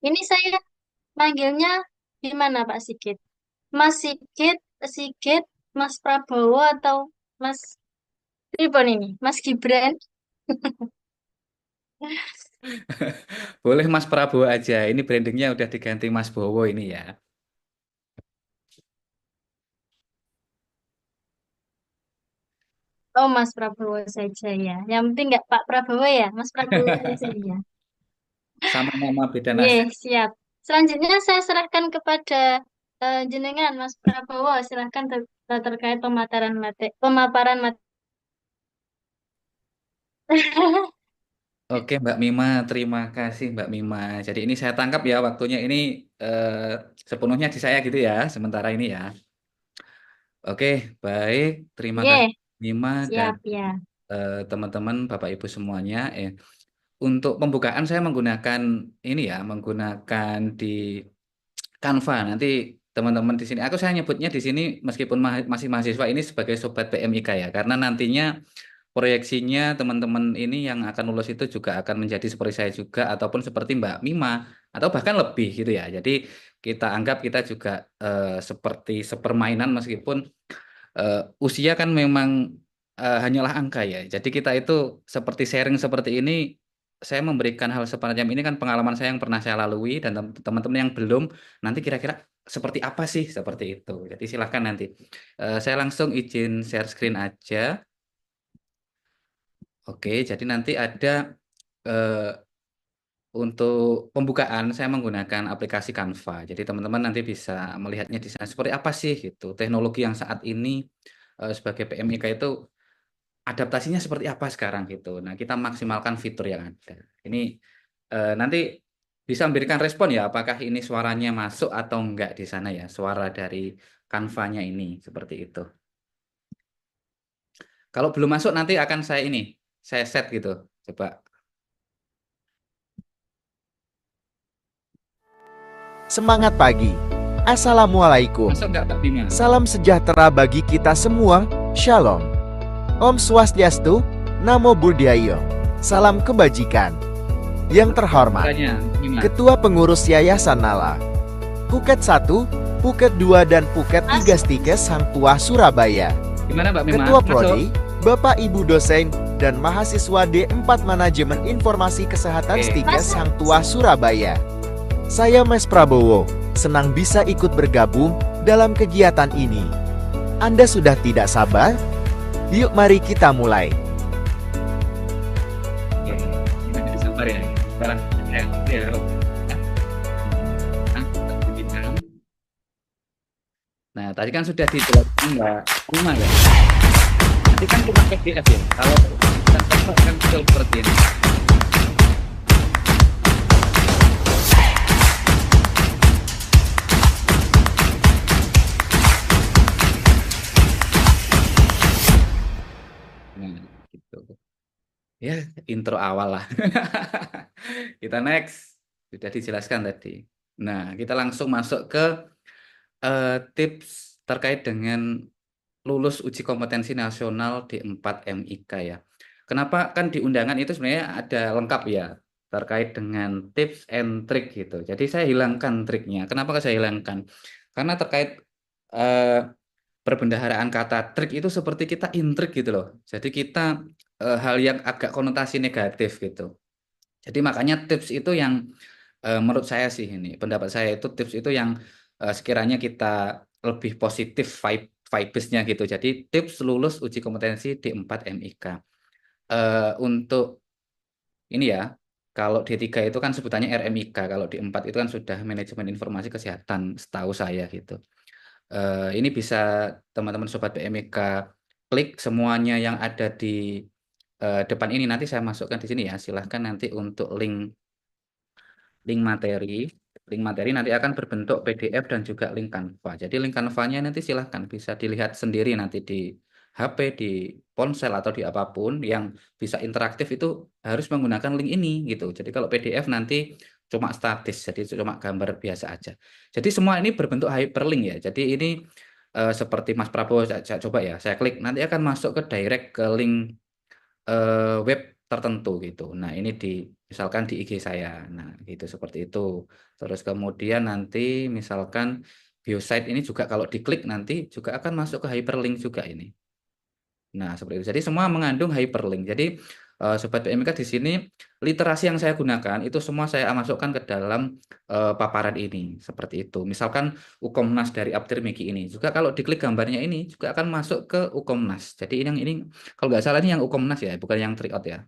Ini saya manggilnya gimana Pak Sigit? Mas Sigit, Sigit, Mas Prabowo atau Mas Ribon ini? Mas Gibran? Boleh Mas Prabowo aja. Ini brandingnya udah diganti Mas Bowo ini ya. Oh, Mas Prabowo saja ya. Yang penting nggak Pak Prabowo ya, Mas Prabowo saja ya. Sama nama beda Ye, nasib. siap. Selanjutnya saya serahkan kepada jenengan Mas Prabowo. Silahkan terkait pemaparan materi. Oke Mbak Mima, terima kasih Mbak Mima. Jadi ini saya tangkap ya waktunya ini eh, sepenuhnya di saya gitu ya, sementara ini ya. Oke, baik. Terima kasih Ye, Mima dan siap ya. teman-teman, Bapak Ibu semuanya. Untuk pembukaan saya menggunakan ini ya, menggunakan di Canva. Nanti teman-teman di sini, aku saya nyebutnya di sini meskipun masih mahasiswa ini sebagai sobat PMIK ya, karena nantinya proyeksinya teman-teman ini yang akan lulus itu juga akan menjadi seperti saya juga ataupun seperti Mbak Mima atau bahkan lebih gitu ya. Jadi kita anggap kita juga seperti sepermainan meskipun usia kan memang hanyalah angka ya. Jadi kita itu seperti sharing seperti ini, saya memberikan hal semacam ini kan pengalaman saya yang pernah saya lalui dan teman-teman yang belum, nanti kira-kira seperti apa sih seperti itu. Jadi silahkan nanti. Saya langsung izin share screen aja. Oke, jadi nanti ada eh, untuk pembukaan saya menggunakan aplikasi Canva. Jadi teman-teman nanti bisa melihatnya di sana seperti apa sih gitu. Teknologi yang saat ini sebagai PMIK itu adaptasinya seperti apa sekarang gitu. Nah, kita maksimalkan fitur yang ada. Ini nanti bisa memberikan respon ya, apakah ini suaranya masuk atau enggak di sana ya, suara dari Canva-nya ini seperti itu. Kalau belum masuk nanti akan saya set gitu. Coba Semangat pagi. Assalamualaikum. masuk enggak Pak Bima? Salam sejahtera bagi kita semua. Shalom. Om Swastiastu, Namo Buddhaya. Salam kebajikan. Yang terhormat, Suaranya Bima. Ketua Pengurus Yayasan Nala, Phuket 1, Phuket 2 dan Phuket 3 Masuk. Stikes Hang Tuah Surabaya. Gimana Mbak Bima? Ketua Masuk? Prodi, Bapak Ibu dosen dan mahasiswa D4 Manajemen Informasi Kesehatan Oke. Stikes Masuk. Hang Tuah Surabaya. Saya Mas Prabowo, senang bisa ikut bergabung dalam kegiatan ini. Anda sudah tidak sabar? Yuk mari kita mulai. Oke. Gimana sabar ya? Sekarang ya. Nah, tadi kan sudah dijelaskan Mbak Bima ya. Nanti kan cuma PDF ya. Kalau kita coba kan betul seperti ini. Nah, gitu. Ya, intro awal lah. Kita next. Sudah dijelaskan tadi. Nah, kita langsung masuk ke tips terkait dengan lulus uji kompetensi nasional D4 MIK ya. Kenapa kan di undangan itu sebenarnya ada lengkap ya terkait dengan tips and trick gitu. Jadi saya hilangkan triknya. Kenapa saya hilangkan? Karena terkait eh, perbendaharaan kata trik itu seperti kita intrik gitu loh. Jadi kita hal yang agak konotasi negatif gitu. Jadi makanya tips itu yang menurut saya sih ini pendapat saya itu tips itu yang sekiranya kita lebih positif vibes-nya gitu. Jadi tips lulus uji kompetensi D4 MIK. Untuk ini ya, kalau D3 itu kan sebutannya RMIK, kalau D4 itu kan sudah manajemen informasi kesehatan setahu saya gitu. Ini bisa teman-teman sobat PMIK klik semuanya yang ada di depan ini nanti saya masukkan di sini ya. Silahkan nanti untuk link materi. Link materi nanti akan berbentuk PDF dan juga link Canva. Jadi link Canva-nya nanti silahkan bisa dilihat sendiri nanti di HP, di ponsel atau di apapun yang bisa interaktif itu harus menggunakan link ini gitu. Jadi kalau PDF nanti cuma statis, jadi cuma gambar biasa aja. Jadi semua ini berbentuk hyperlink ya. Jadi ini seperti Mas Prabowo saya coba ya, saya klik nanti akan masuk ke direct ke link web tertentu gitu. Nah, ini misalkan di IG saya. Nah, gitu seperti itu. Terus kemudian nanti misalkan biosite ini juga kalau diklik nanti juga akan masuk ke hyperlink juga ini. Nah, seperti itu. Jadi semua mengandung hyperlink. Jadi Sobat PMK di sini literasi yang saya gunakan itu semua saya masukkan ke dalam paparan ini. Seperti itu. Misalkan Ukomnas dari Aptir Miki ini. Juga kalau diklik gambarnya ini juga akan masuk ke Ukomnas. Jadi ini kalau nggak salah ini yang Ukomnas ya, bukan yang tryout ya.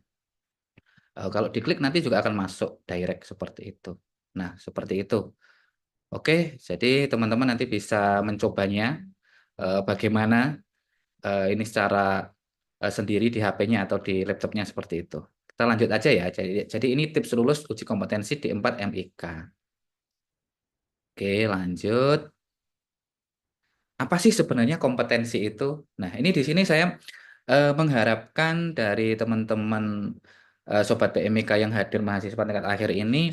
Kalau diklik nanti juga akan masuk direct seperti itu. Nah, seperti itu. Oke, jadi teman-teman nanti bisa mencobanya bagaimana ini secara sendiri di HP-nya atau di laptopnya seperti itu. Kita lanjut aja ya. Jadi ini tips lulus uji kompetensi di 4 MIK. Oke, lanjut. Apa sih sebenarnya kompetensi itu? Nah, ini di sini saya mengharapkan dari teman-teman Sobat PMIK yang hadir mahasiswa tingkat akhir ini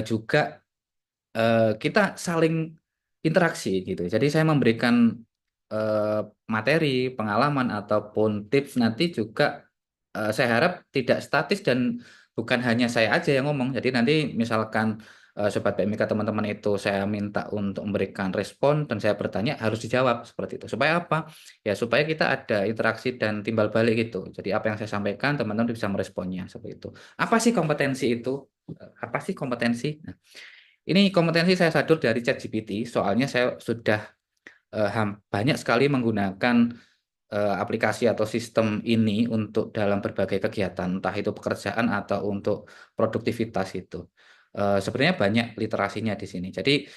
juga kita saling interaksi gitu. Jadi saya memberikan eh, materi, pengalaman ataupun tips nanti juga saya harap tidak statis dan bukan hanya saya aja yang ngomong. Jadi nanti misalkan Sobat PMK teman-teman itu saya minta untuk memberikan respon dan saya bertanya harus dijawab seperti itu. Supaya apa? Ya supaya kita ada interaksi dan timbal balik gitu. Jadi apa yang saya sampaikan teman-teman bisa meresponnya seperti itu. Apa sih kompetensi itu? Apa sih kompetensi? Nah, ini kompetensi saya sadur dari ChatGPT, soalnya saya sudah banyak sekali menggunakan aplikasi atau sistem ini untuk dalam berbagai kegiatan, entah itu pekerjaan atau untuk produktivitas itu. Sebenarnya banyak literasinya di sini. Jadi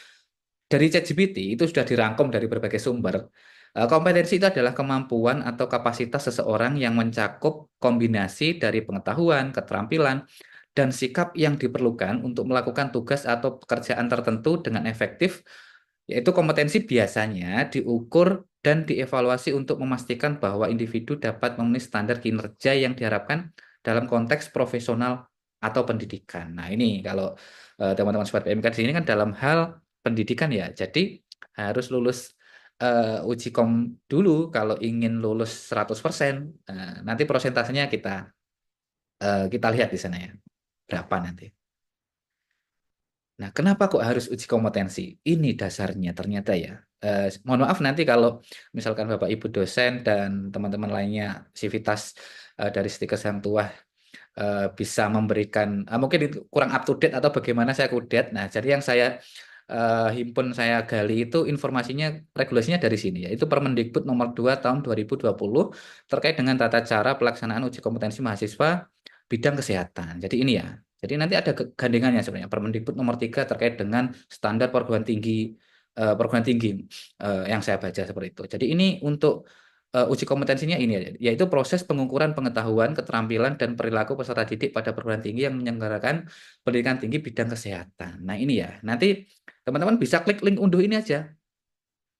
dari ChatGPT itu sudah dirangkum dari berbagai sumber. Kompetensi itu adalah kemampuan atau kapasitas seseorang yang mencakup kombinasi dari pengetahuan, keterampilan, dan sikap yang diperlukan untuk melakukan tugas atau pekerjaan tertentu dengan efektif, yaitu kompetensi biasanya diukur dan dievaluasi untuk memastikan bahwa individu dapat memenuhi standar kinerja yang diharapkan dalam konteks profesional atau pendidikan. Nah, ini kalau teman-teman Sobat PMK di sini kan dalam hal pendidikan ya. Jadi harus lulus uji kom dulu kalau ingin lulus 100%. Nanti prosentasenya kita lihat di sana ya. Berapa nanti. Nah, kenapa kok harus uji kompetensi? Ini dasarnya ternyata ya. Mohon maaf nanti kalau misalkan Bapak Ibu dosen dan teman-teman lainnya Sivitas dari Stikers Hang Tuah bisa memberikan mungkin itu kurang up to date atau bagaimana saya kudet. Nah, jadi yang saya himpun saya gali itu informasinya regulasinya dari sini yaitu Permendikbud nomor 2 tahun 2020 terkait dengan tata cara pelaksanaan uji kompetensi mahasiswa bidang kesehatan. Jadi ini ya. Jadi nanti ada gandengannya sebenarnya Permendikbud nomor 3 terkait dengan standar perguruan tinggi yang saya baca seperti itu. Jadi ini untuk uji kompetensinya ini yaitu proses pengukuran pengetahuan, keterampilan dan perilaku peserta didik pada perguruan tinggi yang menyelenggarakan pendidikan tinggi bidang kesehatan. Nah, ini ya. Nanti teman-teman bisa klik link unduh ini aja.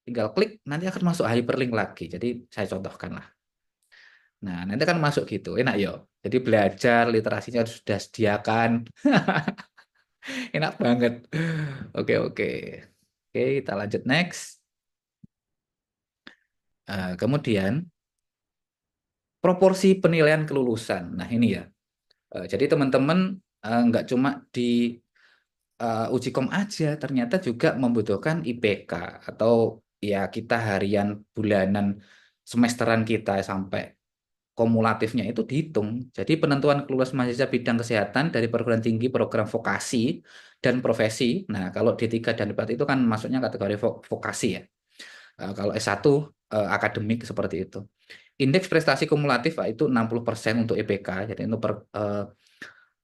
Tinggal klik nanti akan masuk hyperlink lagi. Jadi saya contohkan lah. Nah, nanti akan masuk gitu. Enak yo. Jadi belajar literasinya sudah sediakan. Enak banget. Oke, oke. Oke, kita lanjut next. Kemudian proporsi penilaian kelulusan. Nah, ini ya. Jadi teman-teman nggak cuma di uji kom aja, ternyata juga membutuhkan IPK atau ya kita harian, bulanan, semesteran kita sampai kumulatifnya itu dihitung. Jadi penentuan kelulusan mahasiswa bidang kesehatan dari perguruan tinggi program vokasi dan profesi. Nah, kalau D3 dan D4 itu kan masuknya kategori vokasi ya. Kalau S1 akademik seperti itu. Indeks prestasi kumulatif itu 60% untuk IPK, jadi untuk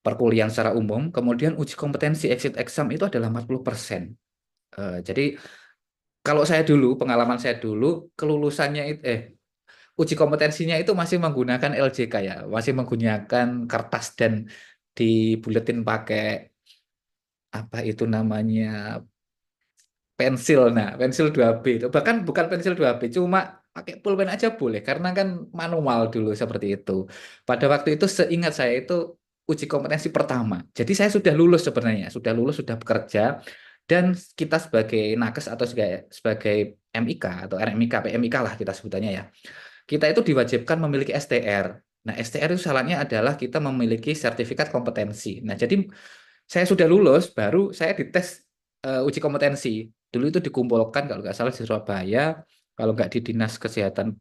perkuliahan secara umum. Kemudian uji kompetensi exit exam itu adalah 40%. Jadi kalau saya dulu, pengalaman saya dulu, kelulusannya itu, uji kompetensinya itu masih menggunakan LJK ya, masih menggunakan kertas dan dibuletin pakai apa itu namanya pensil. Nah, pensil 2B itu bahkan bukan pensil 2B, cuma pakai pulpen aja boleh karena kan manual dulu seperti itu. Pada waktu itu seingat saya itu uji kompetensi pertama. Jadi saya sudah lulus sebenarnya, sudah lulus, sudah bekerja dan kita sebagai nakes atau sebagai MIK atau RMIK, PMIK lah kita sebutannya ya. Kita itu diwajibkan memiliki STR. Nah, STR itu syaratnya adalah kita memiliki sertifikat kompetensi. Nah, jadi saya sudah lulus, baru saya dites uji kompetensi. Dulu itu dikumpulkan kalau nggak salah di Surabaya, kalau nggak di Dinas Kesehatan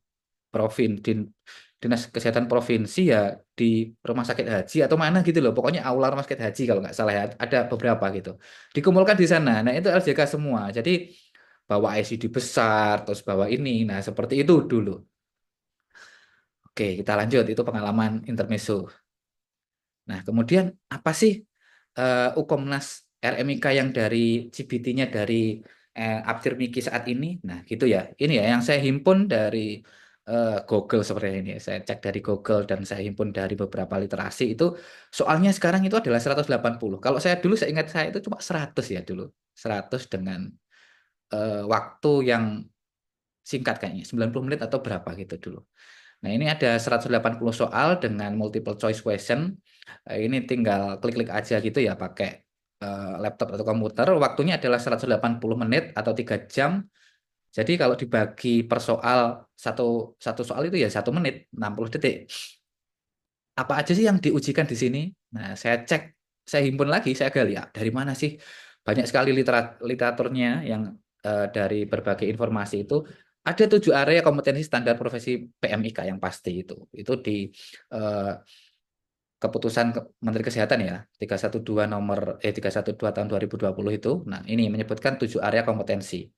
Provinsi ya di Rumah Sakit Haji atau mana gitu loh. Pokoknya aula Rumah Sakit Haji kalau nggak salah ya. Ada beberapa gitu. Dikumpulkan di sana. Nah, itu LJK semua. Jadi bawa ICD besar, terus bawa ini. Nah, seperti itu dulu. Oke, kita lanjut. Itu pengalaman intermezzo. Nah, kemudian apa sih Ukomnas RMIK yang dari CBT-nya dari Abdir Miki saat ini? Nah, gitu ya. Ini ya yang saya himpun dari Google seperti ini. Saya cek dari Google dan saya himpun dari beberapa literasi itu soalnya sekarang itu adalah 180. Kalau saya dulu saya ingat saya itu cuma 100 ya dulu. 100 dengan waktu yang singkat kayaknya, 90 menit atau berapa gitu dulu. Nah, ini ada 180 soal dengan multiple choice question. Ini tinggal klik-klik aja gitu ya pakai laptop atau komputer. Waktunya adalah 180 menit atau 3 jam. Jadi kalau dibagi per soal, satu soal itu ya 1 menit, 60 detik. Apa aja sih yang diujikan di sini? Nah, saya cek, saya himpun lagi, saya gali ya, dari mana sih? Banyak sekali literaturnya yang dari berbagai informasi itu ada 7 area kompetensi standar profesi PMIK yang pasti itu. Itu di eh, keputusan Menteri Kesehatan ya 312 312 tahun 2020 itu. Nah, ini menyebutkan 7 area kompetensi.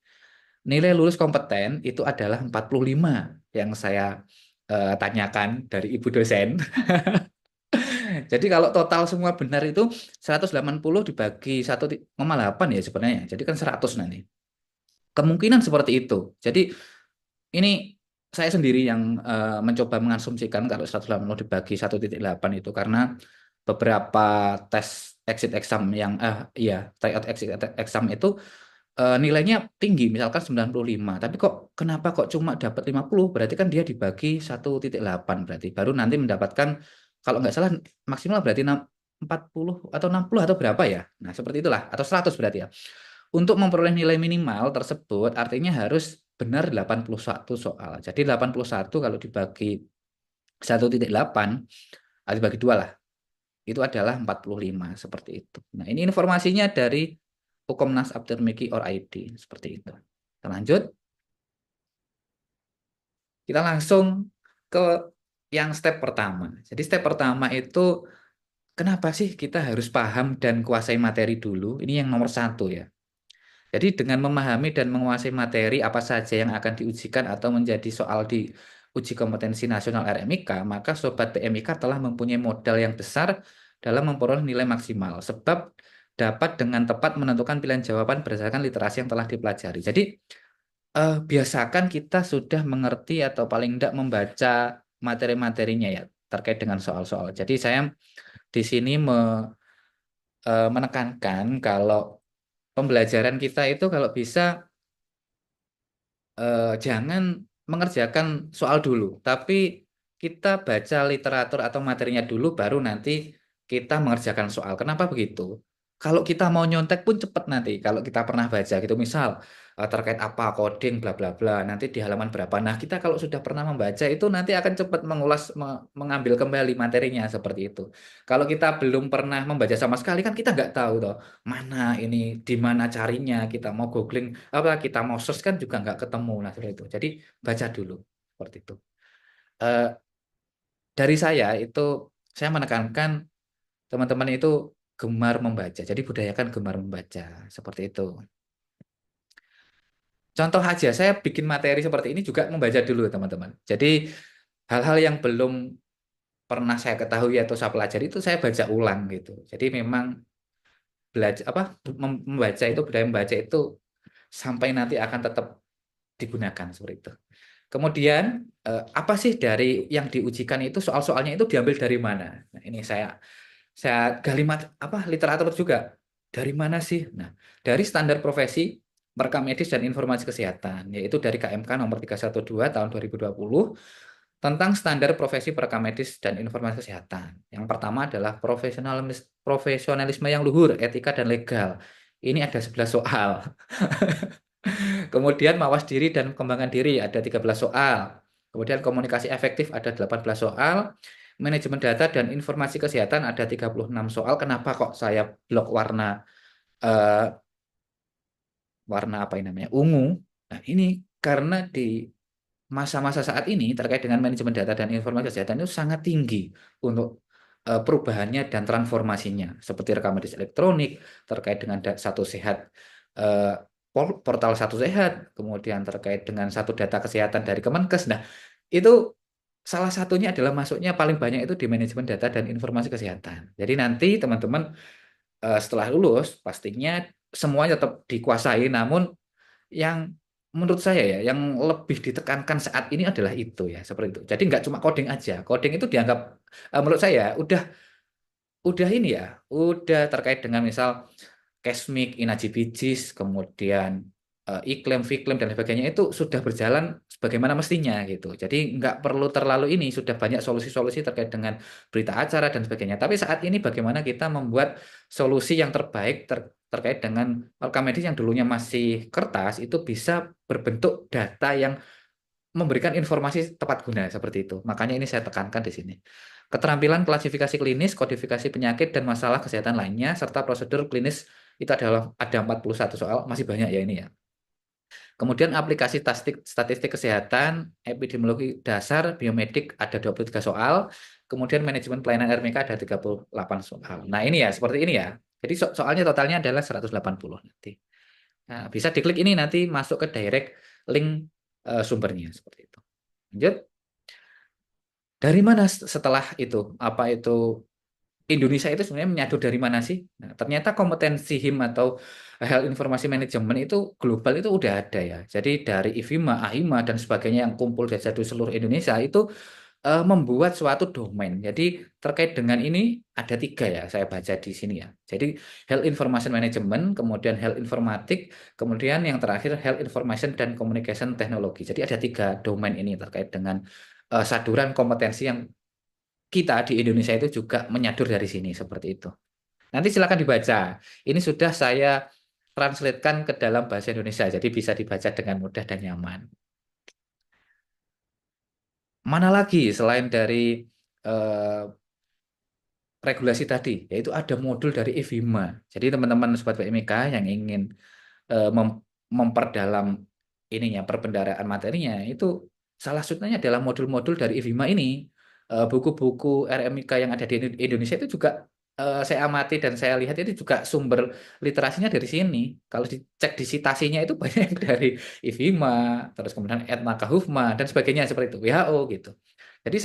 Nilai lulus kompeten itu adalah 45 yang saya tanyakan dari Ibu dosen. Jadi kalau total semua benar itu 180 dibagi 1,8 ya sebenarnya. Jadi kan 100 nanti. Kemungkinan seperti itu. Jadi ini saya sendiri yang mencoba mengasumsikan kalau 180 dibagi 1,8 itu karena beberapa tes exit exam yang iya, tryout exit exam itu nilainya tinggi misalkan 95. Tapi kok kenapa kok cuma dapat 50? Berarti kan dia dibagi 1,8 berarti baru nanti mendapatkan kalau nggak salah maksimal berarti 40 atau 60 atau berapa ya. Nah, seperti itulah atau 100 berarti ya. Untuk memperoleh nilai minimal tersebut artinya harus benar 81 soal. Jadi 81 kalau dibagi 1,8 atau dibagi 2 lah. Itu adalah 45 seperti itu. Nah, ini informasinya dari Ukomnas Abdur Miki or ID seperti itu. Kita lanjut. Kita langsung ke yang step pertama. Jadi step pertama itu kenapa sih kita harus paham dan kuasai materi dulu? Ini yang nomor 1 ya. Jadi dengan memahami dan menguasai materi apa saja yang akan diujikan atau menjadi soal di uji kompetensi nasional RMIK, maka Sobat PMIK telah mempunyai modal yang besar dalam memperoleh nilai maksimal. Sebab dapat dengan tepat menentukan pilihan jawaban berdasarkan literasi yang telah dipelajari. Jadi biasakan kita sudah mengerti atau paling tidak membaca materi-materinya ya terkait dengan soal-soal. Jadi saya di sini menekankan kalau pembelajaran kita itu kalau bisa jangan mengerjakan soal dulu, tapi kita baca literatur atau materinya dulu, baru nanti kita mengerjakan soal. Kenapa begitu? Kalau kita mau nyontek pun cepat nanti. Kalau kita pernah baca gitu, misal terkait apa coding bla bla bla, nanti di halaman berapa. Nah, kita kalau sudah pernah membaca itu nanti akan cepat mengulas, mengambil kembali materinya seperti itu. Kalau kita belum pernah membaca sama sekali kan kita nggak tahu toh mana ini, di mana carinya. Kita mau googling apa, kita mau search kan juga nggak ketemu. Nah, seperti itu. Jadi baca dulu seperti itu. Eh, dari saya menekankan teman-teman itu gemar membaca. Jadi budayakan gemar membaca seperti itu. Contoh aja, saya bikin materi seperti ini juga membaca dulu teman-teman. Jadi hal-hal yang belum pernah saya ketahui atau saya pelajari itu saya baca ulang gitu. Jadi memang belajar apa membaca itu, budaya membaca itu sampai nanti akan tetap digunakan seperti itu. Kemudian apa sih dari yang diujikan itu, soal-soalnya itu diambil dari mana? Nah, ini saya gali literatur juga. Dari mana sih? Nah, dari standar profesi merekam medis dan informasi kesehatan, yaitu dari KMK nomor 312 tahun 2020 tentang standar profesi perekam medis dan informasi kesehatan. Yang pertama adalah profesionalisme yang luhur, etika dan legal. Ini ada 11 soal. Kemudian mawas diri dan kembangkan diri ada 13 soal. Kemudian komunikasi efektif ada 18 soal. manajemen data dan informasi kesehatan ada 36 soal. Kenapa kok saya blok eh, warna apa ini namanya? Ungu. Nah, ini karena di masa-masa saat ini terkait dengan manajemen data dan informasi kesehatan itu sangat tinggi untuk perubahannya dan transformasinya, seperti rekam medis elektronik terkait dengan satu sehat, eh, portal satu sehat, kemudian terkait dengan satu data kesehatan dari Kemenkes. Nah, itu salah satunya adalah masuknya paling banyak itu di manajemen data dan informasi kesehatan. Jadi nanti teman-teman setelah lulus pastinya semuanya tetap dikuasai, namun yang menurut saya ya, yang lebih ditekankan saat ini adalah itu ya, seperti itu. Jadi nggak cuma coding aja. Coding itu dianggap, menurut saya udah ini ya, udah terkait dengan misal Cashmic, Inajibijis, kemudian iklim, Viklim dan sebagainya itu sudah berjalan sebagaimana mestinya gitu. Jadi nggak perlu terlalu ini, sudah banyak solusi-solusi terkait dengan berita acara dan sebagainya. Tapi saat ini bagaimana kita membuat solusi yang terbaik terkait dengan rekam medis yang dulunya masih kertas itu bisa berbentuk data yang memberikan informasi tepat guna seperti itu. Makanya ini saya tekankan di sini. Keterampilan klasifikasi klinis, kodifikasi penyakit dan masalah kesehatan lainnya serta prosedur klinis itu adalah ada 41 soal, masih banyak ya ini ya. Kemudian aplikasi statistik kesehatan, epidemiologi dasar, biomedik ada 23 soal, kemudian manajemen pelayanan RMK ada 38 soal. Nah, ini ya seperti ini ya. Jadi soalnya totalnya adalah 180 nanti. Nah, bisa diklik ini nanti masuk ke direct link sumbernya seperti itu. Lanjut. Dari mana setelah itu? Apa itu Indonesia itu sebenarnya menyatu dari mana sih? Nah, ternyata kompetensi HIM atau Health Information Management itu global itu udah ada ya. Jadi dari IFIMA, AHIMA dan sebagainya yang kumpul dari seluruh Indonesia itu membuat suatu domain. Jadi terkait dengan ini ada 3 ya, saya baca di sini ya. Jadi Health Information Management, kemudian Health Informatik, kemudian yang terakhir Health Information dan Communication Technology. Jadi ada 3 domain ini terkait dengan saduran kompetensi yang kita di Indonesia itu juga menyadur dari sini seperti itu. Nanti silakan dibaca. Ini sudah saya translatekan ke dalam bahasa Indonesia, jadi bisa dibaca dengan mudah dan nyaman. Mana lagi selain dari eh, regulasi tadi, yaitu ada modul dari IFIMA. Jadi teman-teman Sobat PMK yang ingin memperdalam ininya perbendaharaan materinya, itu salah satunya adalah modul-modul dari IFIMA ini. Buku-buku RMIK yang ada di Indonesia itu juga saya amati dan saya lihat itu juga sumber literasinya dari sini. Kalau dicek di citasinya itu banyak yang dari IFIMA, terus kemudian Ethna Kahufma dan sebagainya seperti itu, WHO gitu. Jadi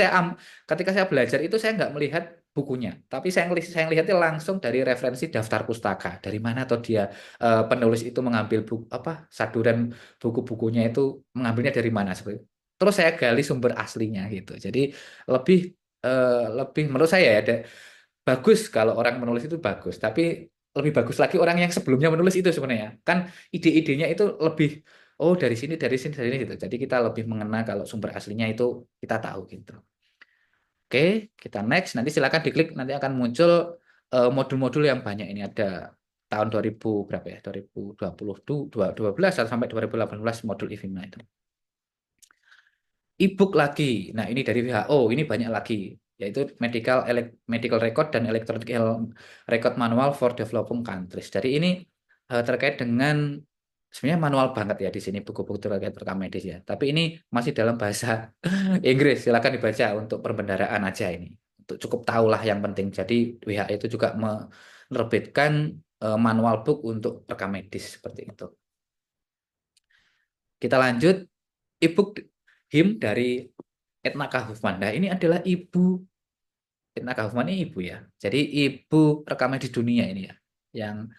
ketika saya belajar itu saya nggak melihat bukunya, tapi saya lihatnya langsung dari referensi daftar pustaka. Dari mana atau dia penulis itu mengambil buku apa saduran buku-bukunya itu mengambilnya dari mana seperti itu. Terus saya gali sumber aslinya gitu. Jadi lebih lebih menurut saya ya bagus kalau orang menulis itu bagus, tapi lebih bagus lagi orang yang sebelumnya menulis itu sebenarnya. Kan ide-idenya itu lebih oh dari sini gitu. Jadi kita lebih mengena kalau sumber aslinya itu kita tahu gitu. Oke, kita next. Nanti silakan diklik nanti akan muncul modul-modul yang banyak ini ada tahun 2000 berapa ya? 2012 sampai 2018 modul IFIMA itu. E-book lagi. Nah, ini dari WHO, ini banyak lagi, yaitu medical record dan electronic health record manual for developing countries. Jadi ini terkait dengan sebenarnya manual banget ya di sini buku-buku terkait rekam medis ya. Tapi ini masih dalam bahasa Inggris. Silakan dibaca untuk perbendaharaan aja ini. Untuk cukup tahulah yang penting. Jadi WHO itu juga menerbitkan manual book untuk rekam medis seperti itu. Kita lanjut e-book HIM dari Etna Kahufman. Nah, ini adalah ibu Etna Kahufman ini ibu ya. Jadi ibu rekam medis dunia ini ya, yang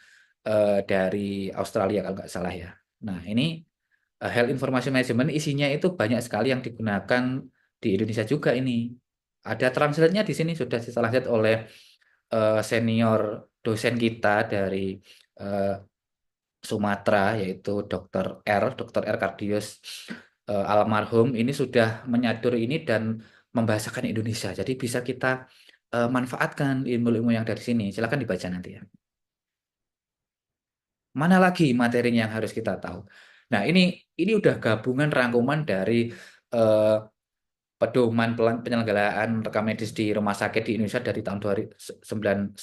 dari Australia kalau nggak salah ya. Nah, ini Health Information Management isinya itu banyak sekali yang digunakan di Indonesia juga ini. Ada translate-nya di sini sudah ditranslate oleh senior dosen kita dari eh, Sumatera yaitu Dr. R. Kardius almarhum ini sudah menyadur ini dan membahasakan Indonesia. Jadi bisa kita manfaatkan ilmu-ilmu yang dari sini. Silakan dibaca nanti ya. Mana lagi materinya yang harus kita tahu? Nah, ini udah gabungan rangkuman dari eh, pedoman penyelenggaraan rekam medis di rumah sakit di Indonesia dari tahun 1991,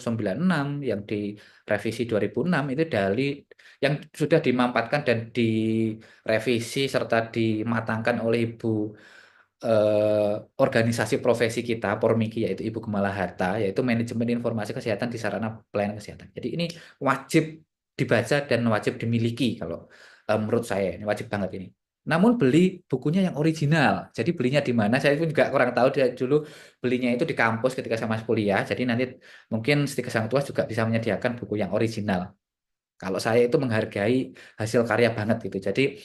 96 yang direvisi 2006 itu dari yang sudah dimampatkan dan direvisi serta dimatangkan oleh Ibu organisasi profesi kita Pormiki, yaitu Ibu Gemala Harta, yaitu manajemen informasi kesehatan di sarana pelayanan kesehatan. Jadi ini wajib dibaca dan wajib dimiliki kalau menurut saya ini wajib banget ini. Namun beli bukunya yang original. Jadi belinya di mana? Saya pun juga kurang tahu. Dia dulu belinya itu di kampus ketika saya masih kuliah. Jadi nanti mungkin Stika Sang Tuas juga bisa menyediakan buku yang original. Kalau saya itu menghargai hasil karya banget gitu. Jadi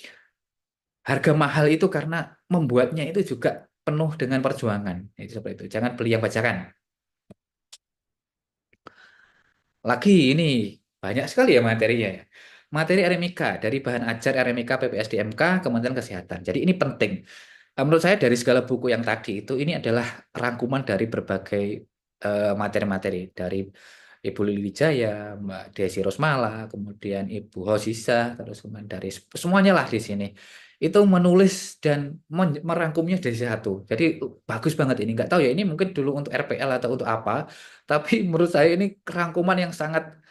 harga mahal itu karena membuatnya itu juga penuh dengan perjuangan. Itu seperti itu. Jangan beli yang bajakan. Lagi ini banyak sekali ya materinya ya. Materi RMIK dari bahan ajar RMIK PPSDMK Kementerian Kesehatan. Jadi ini penting. Menurut saya dari segala buku yang tadi itu ini adalah rangkuman dari berbagai materi-materi dari Ibu Lili Wijaya, Mbak Desi Rosmala, kemudian Ibu Hosisa, terus kemudian dari semuanya lah di sini. Itu menulis dan merangkumnya dari satu. Jadi bagus banget ini. Nggak tahu ya ini mungkin dulu untuk RPL atau untuk apa, tapi menurut saya ini rangkuman yang sangat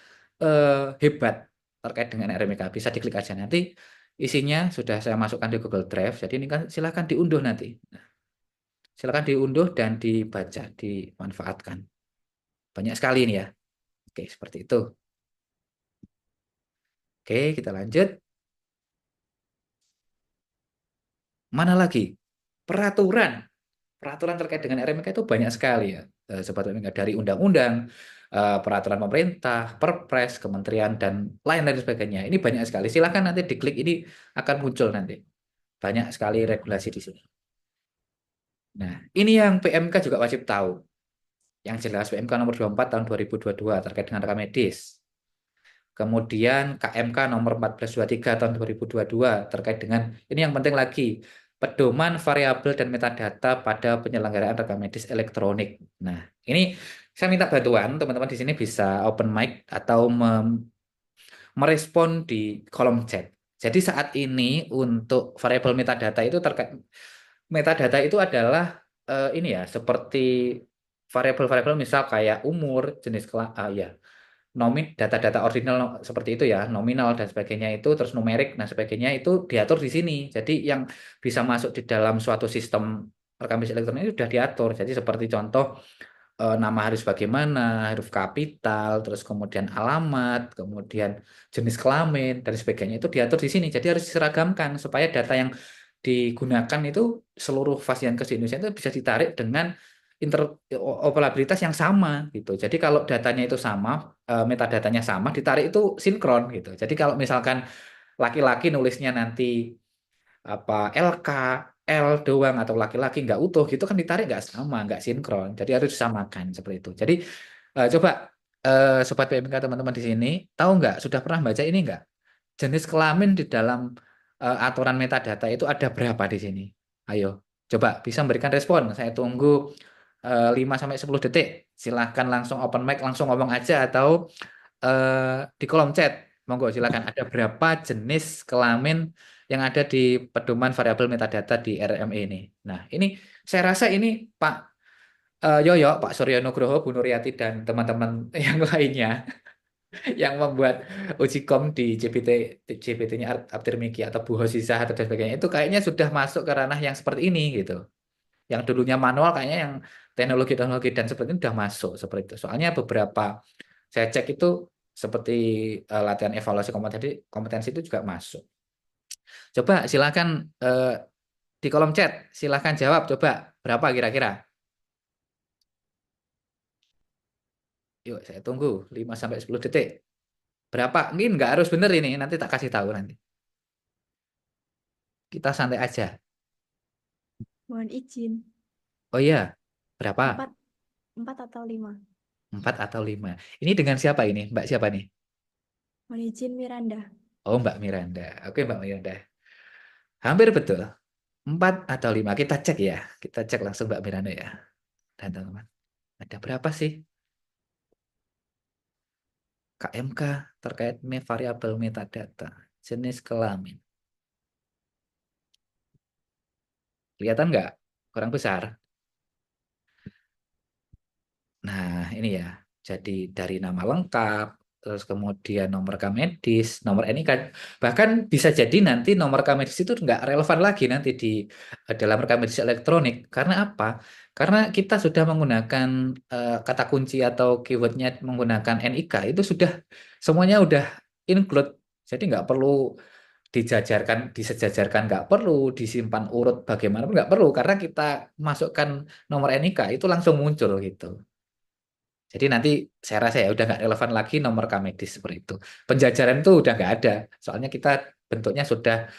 hebat terkait dengan RMK. Bisa diklik aja nanti. Isinya sudah saya masukkan di Google Drive. Jadi ini kan silakan diunduh nanti. Silakan diunduh dan dibaca, dimanfaatkan. Banyak sekali ini ya. Oke, seperti itu. Oke, kita lanjut. Mana lagi? Peraturan. Peraturan terkait dengan RMK itu banyak sekali ya. Sobat RMK dari undang-undang, peraturan pemerintah, perpres, kementerian, dan lain-lain sebagainya. Ini banyak sekali. Silakan nanti diklik ini akan muncul nanti. Banyak sekali regulasi di sini. Nah, ini yang PMK juga wajib tahu. Yang jelas PMK nomor 24 tahun 2022 terkait dengan rekam medis. Kemudian KMK nomor 1423 tahun 2022 terkait dengan ini yang penting lagi, pedoman variabel dan metadata pada penyelenggaraan rekam medis elektronik. Nah, ini saya minta bantuan teman-teman di sini bisa open mic atau merespon di kolom chat. Jadi saat ini untuk variabel metadata itu terkait metadata itu adalah ini ya seperti variabel-variabel misal kayak umur, jenis ya, data-data ordinal seperti itu ya, nominal dan sebagainya itu, terus numerik dan sebagainya itu diatur di sini. Jadi yang bisa masuk di dalam suatu sistem rekam medis elektronik itu sudah diatur. Jadi seperti contoh nama harus bagaimana, huruf kapital, terus kemudian alamat, kemudian jenis kelamin dan sebagainya itu diatur di sini. Jadi harus diseragamkan supaya data yang digunakan itu seluruh vaskes Indonesia itu bisa ditarik dengan interoperabilitas yang sama gitu. Jadi kalau datanya itu sama, metadatanya sama, ditarik itu sinkron gitu. Jadi kalau misalkan laki-laki nulisnya nanti apa LK, L doang atau laki-laki nggak utuh gitu kan ditarik nggak sama, nggak sinkron. Jadi harus disamakan seperti itu. Jadi coba sobat PMK teman-teman di sini tahu nggak sudah pernah baca ini nggak? Jenis kelamin di dalam aturan metadata itu ada berapa di sini? Ayo, coba bisa memberikan respon. Saya tunggu 5 sampai 10 detik. Silahkan langsung open mic, langsung ngomong aja atau di kolom chat. Monggo silakan. Ada berapa jenis kelamin yang ada di pedoman variabel metadata di RME ini? Nah, ini saya rasa ini Pak Yoyo, Pak Suryo Nugroho, Bu Nuryati dan teman-teman yang lainnya yang membuat uji kom di GPT-nya Aptir Miki atau Bu Hosisah atau dan sebagainya itu kayaknya sudah masuk ke ranah yang seperti ini gitu. Yang dulunya manual kayaknya yang teknologi-teknologi dan seperti ini sudah masuk seperti itu. Soalnya beberapa saya cek itu seperti latihan evaluasi kompetensi itu juga masuk. Coba silakan di kolom chat silakan jawab coba berapa kira-kira? Yuk saya tunggu 5 sampai 10 detik. Berapa? Mungkin nggak harus bener ini, nanti tak kasih tahu nanti. Kita santai aja. Mohon izin. Oh iya, berapa? 4 atau 5. 4 atau 5. Ini dengan siapa ini? Mbak siapa nih? Mohon izin Miranda. Oh, Mbak Miranda. Oke, Mbak Miranda. Hampir betul. 4 atau 5. Kita cek ya. Kita cek langsung Mbak Miranda ya. Dan teman-teman. Ada berapa sih? KMK terkait variabel metadata. Jenis kelamin. Kelihatan nggak? kurang besar. Nah, ini ya. Jadi dari nama lengkap, terus kemudian nomor rekam medis, nomor NIK, bahkan bisa jadi nanti nomor rekam medis itu nggak relevan lagi nanti di dalam rekam medis elektronik. Karena apa? Karena kita sudah menggunakan kata kunci atau keywordnya menggunakan NIK itu sudah semuanya udah include. Jadi nggak perlu disejajarkan nggak perlu, disimpan urut bagaimana pun nggak perlu karena kita masukkan nomor NIK itu langsung muncul gitu. Jadi nanti saya rasa ya udah nggak relevan lagi nomor rekam medis seperti itu. Penjajaran itu udah nggak ada, soalnya kita bentuknya sudah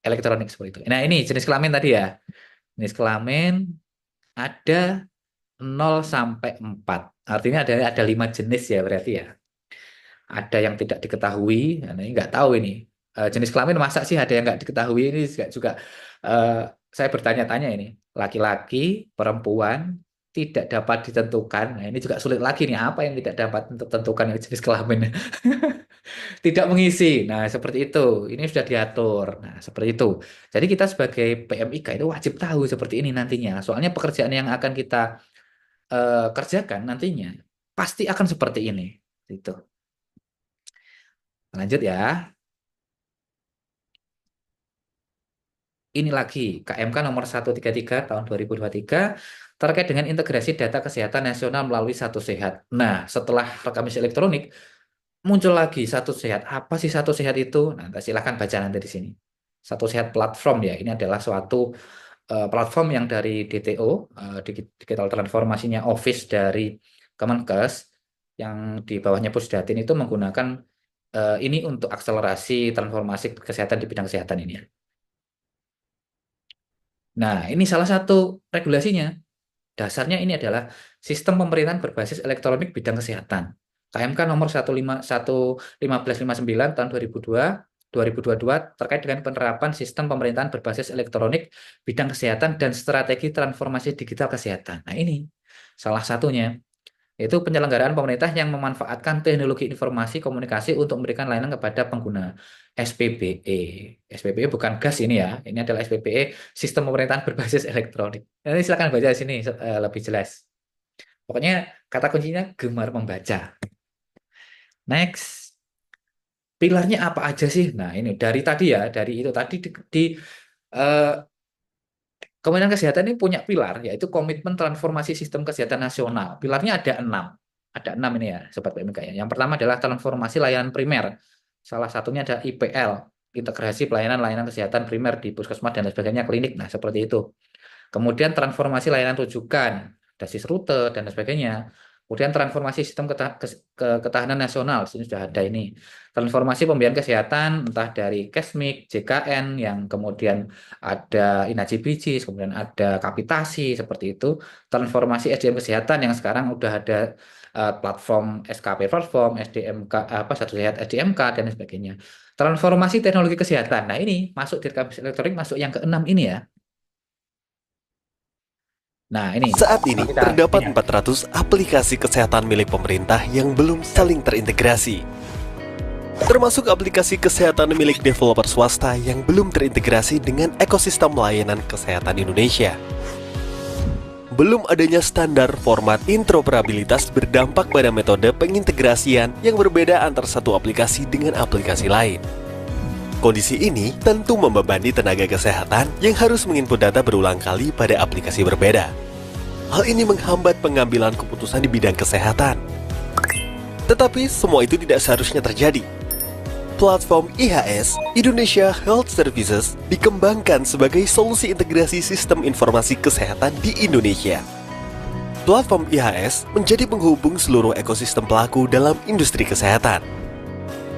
elektronik seperti itu. Nah ini jenis kelamin tadi ya. Jenis kelamin ada 0 sampai 4. Artinya ada 5 jenis ya berarti ya. Ada yang tidak diketahui, nah, ini nggak tahu ini. Jenis kelamin masa sih ada yang nggak diketahui ini juga eh, saya bertanya-tanya ini. Laki-laki, perempuan, tidak dapat ditentukan. Nah, ini juga sulit lagi nih. Apa yang tidak dapat ditentukan yang jenis kelamin? Tidak mengisi. Nah, seperti itu. Ini sudah diatur. Nah, seperti itu. Jadi kita sebagai PMIK itu wajib tahu seperti ini nantinya. Soalnya pekerjaan yang akan kita kerjakan nantinya pasti akan seperti ini. Itu. Lanjut ya. Ini lagi KMK nomor 133 tahun 2023 terkait dengan integrasi data kesehatan nasional melalui Satu Sehat. Nah, setelah rekam medis elektronik muncul lagi Satu Sehat. Apa sih Satu Sehat itu? Nah, silahkan baca nanti di sini. Satu Sehat platform ya. Ini adalah suatu platform yang dari DTO, Digital Transformasinya Office dari Kemenkes yang di bawahnya Pusdatin itu menggunakan ini untuk akselerasi transformasi kesehatan di bidang kesehatan ini ya. Nah, ini salah satu regulasinya. Dasarnya ini adalah sistem pemerintahan berbasis elektronik bidang kesehatan. KMK nomor 1559 tahun 2022 terkait dengan penerapan sistem pemerintahan berbasis elektronik bidang kesehatan dan strategi transformasi digital kesehatan. Nah, ini salah satunya. Yaitu penyelenggaraan pemerintah yang memanfaatkan teknologi informasi komunikasi untuk memberikan layanan kepada pengguna SPBE. SPBE bukan gas ini ya, ini adalah SPBE, sistem pemerintahan berbasis elektronik. Nanti silakan baca di sini lebih jelas. Pokoknya kata kuncinya gemar membaca. Next, pilarnya apa aja sih? Nah ini dari tadi ya, dari itu tadi eh, Kementerian Kesehatan ini punya pilar, yaitu Komitmen Transformasi Sistem Kesehatan Nasional. Pilarnya ada 6. Ada 6 ini ya, Sobat PMK ya. Yang pertama adalah transformasi layanan primer. Salah satunya ada IPL, integrasi pelayanan kesehatan primer di puskesmas dan sebagainya, klinik. Nah, seperti itu. Kemudian transformasi layanan rujukan, basis rute, dan sebagainya. Kemudian transformasi sistem ketahanan nasional, sini sudah ada ini. Transformasi pembiayaan kesehatan, entah dari Kesmik, JKN, yang kemudian ada INAJIBIJIS, kemudian ada kapitasi, seperti itu. Transformasi SDM kesehatan yang sekarang udah ada platform SKP platform, SDMK, Satu Sehat SDMK, dan sebagainya. Transformasi teknologi kesehatan. Nah ini masuk di rekam elektronik, masuk yang ke-6 ini ya. Nah, ini. Saat ini Kita terdapat ini. 400 aplikasi kesehatan milik pemerintah yang belum saling terintegrasi. Termasuk aplikasi kesehatan milik developer swasta yang belum terintegrasi dengan ekosistem layanan kesehatan Indonesia. Belum adanya standar format interoperabilitas berdampak pada metode pengintegrasian yang berbeda antar satu aplikasi dengan aplikasi lain. Kondisi ini tentu membebani tenaga kesehatan yang harus menginput data berulang kali pada aplikasi berbeda. Hal ini menghambat pengambilan keputusan di bidang kesehatan. Tetapi semua itu tidak seharusnya terjadi. Platform IHS, Indonesia Health Services, dikembangkan sebagai solusi integrasi sistem informasi kesehatan di Indonesia. Platform IHS menjadi penghubung seluruh ekosistem pelaku dalam industri kesehatan.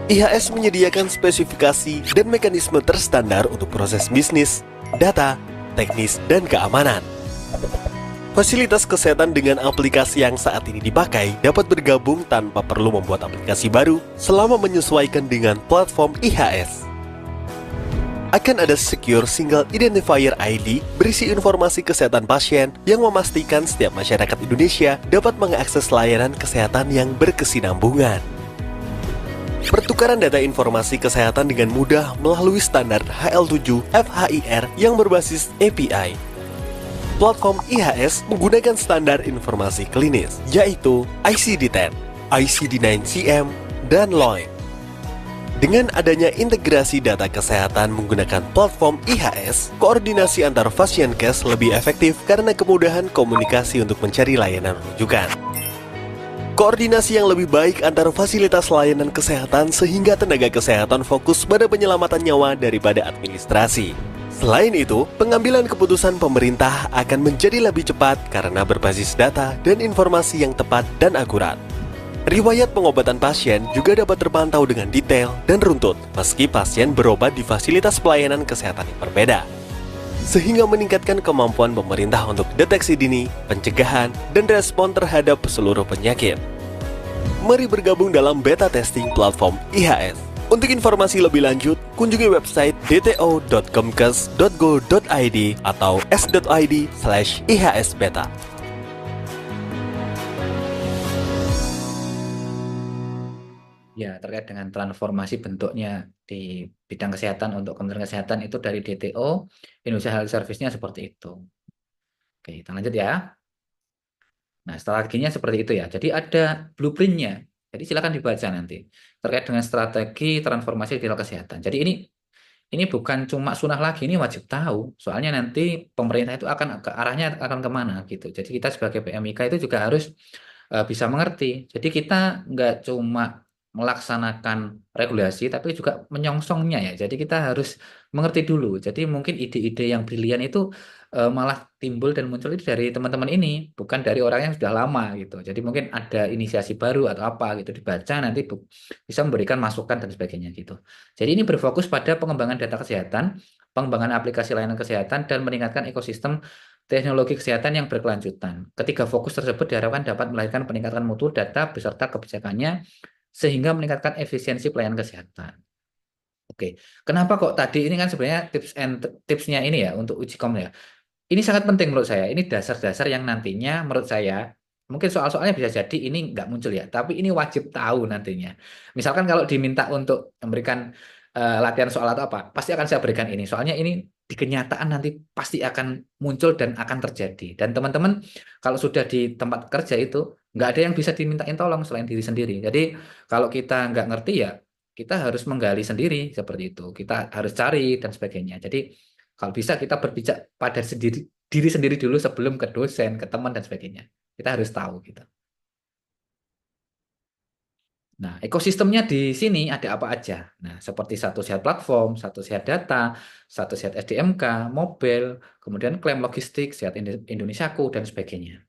IHS menyediakan spesifikasi dan mekanisme terstandar untuk proses bisnis, data, teknis, dan keamanan. Fasilitas kesehatan dengan aplikasi yang saat ini dipakai dapat bergabung tanpa perlu membuat aplikasi baru selama menyesuaikan dengan platform IHS. Akan ada Secure Single Identifier ID berisi informasi kesehatan pasien yang memastikan setiap masyarakat Indonesia dapat mengakses layanan kesehatan yang berkesinambungan. Pertukaran data informasi kesehatan dengan mudah melalui standar HL7 FHIR yang berbasis API. platform IHS menggunakan standar informasi klinis, yaitu ICD-10, ICD-9-CM, dan LOIN. Dengan adanya integrasi data kesehatan menggunakan platform IHS, koordinasi antar Fasienkes lebih efektif karena kemudahan komunikasi untuk mencari layanan rujukan. Koordinasi yang lebih baik antara fasilitas layanan kesehatan sehingga tenaga kesehatan fokus pada penyelamatan nyawa daripada administrasi. Selain itu, pengambilan keputusan pemerintah akan menjadi lebih cepat karena berbasis data dan informasi yang tepat dan akurat. Riwayat pengobatan pasien juga dapat terpantau dengan detail dan runtut meski pasien berobat di fasilitas pelayanan kesehatan yang berbeda, sehingga meningkatkan kemampuan pemerintah untuk deteksi dini, pencegahan, dan respon terhadap seluruh penyakit. Mari bergabung dalam beta testing platform IHS. Untuk informasi lebih lanjut, kunjungi website dto.kemkes.go.id atau s.id/IHSbeta. Ya, terkait dengan transformasi bentuknya di bidang kesehatan untuk Kementerian Kesehatan itu dari DTO, Indonesia Health Service-nya seperti itu. Oke, kita lanjut ya. Nah, strateginya seperti itu ya. Jadi ada blueprint-nya. Jadi silakan dibaca nanti terkait dengan strategi transformasi digital kesehatan. Jadi ini bukan cuma sunnah lagi, ini wajib tahu. Soalnya nanti pemerintah itu akan ke arahnya akan kemana gitu. Jadi kita sebagai PMIK itu juga harus bisa mengerti. Jadi kita nggak cuma melaksanakan regulasi, tapi juga menyongsongnya ya. Jadi kita harus mengerti dulu. Jadi mungkin ide-ide yang brilian itu malah timbul dan muncul itu dari teman-teman ini, bukan dari orang yang sudah lama gitu. Jadi mungkin ada inisiasi baru atau apa gitu, dibaca nanti bisa memberikan masukan dan sebagainya gitu. Jadi ini berfokus pada pengembangan data kesehatan, pengembangan aplikasi layanan kesehatan, dan meningkatkan ekosistem teknologi kesehatan yang berkelanjutan. Ketiga fokus tersebut diharapkan dapat melahirkan peningkatan mutu data beserta kebijakannya sehingga meningkatkan efisiensi pelayanan kesehatan. Oke, kenapa kok tadi ini kan sebenarnya tipsnya ini ya untuk uji kom ya. Ini sangat penting menurut saya. Ini dasar-dasar yang nantinya menurut saya mungkin soal-soalnya bisa jadi ini nggak muncul ya, tapi ini wajib tahu nantinya. Misalkan kalau diminta untuk memberikan latihan soal atau apa, pasti akan saya berikan ini. Soalnya ini di kenyataan nanti pasti akan muncul dan akan terjadi. Dan teman-teman kalau sudah di tempat kerja itu nggak ada yang bisa dimintain tolong selain diri sendiri. Jadi kalau kita nggak ngerti ya kita harus menggali sendiri seperti itu. Kita harus cari dan sebagainya. Jadi kalau bisa kita berpijak pada diri sendiri dulu sebelum ke dosen, ke teman dan sebagainya. Kita harus tahu gitu. Nah, ekosistemnya di sini ada apa aja? Nah, seperti Satu Sehat Platform, Satu Sehat Data, Satu Sehat SDMK, Mobile, kemudian klaim logistik, Sehat Indonesiaku, dan sebagainya.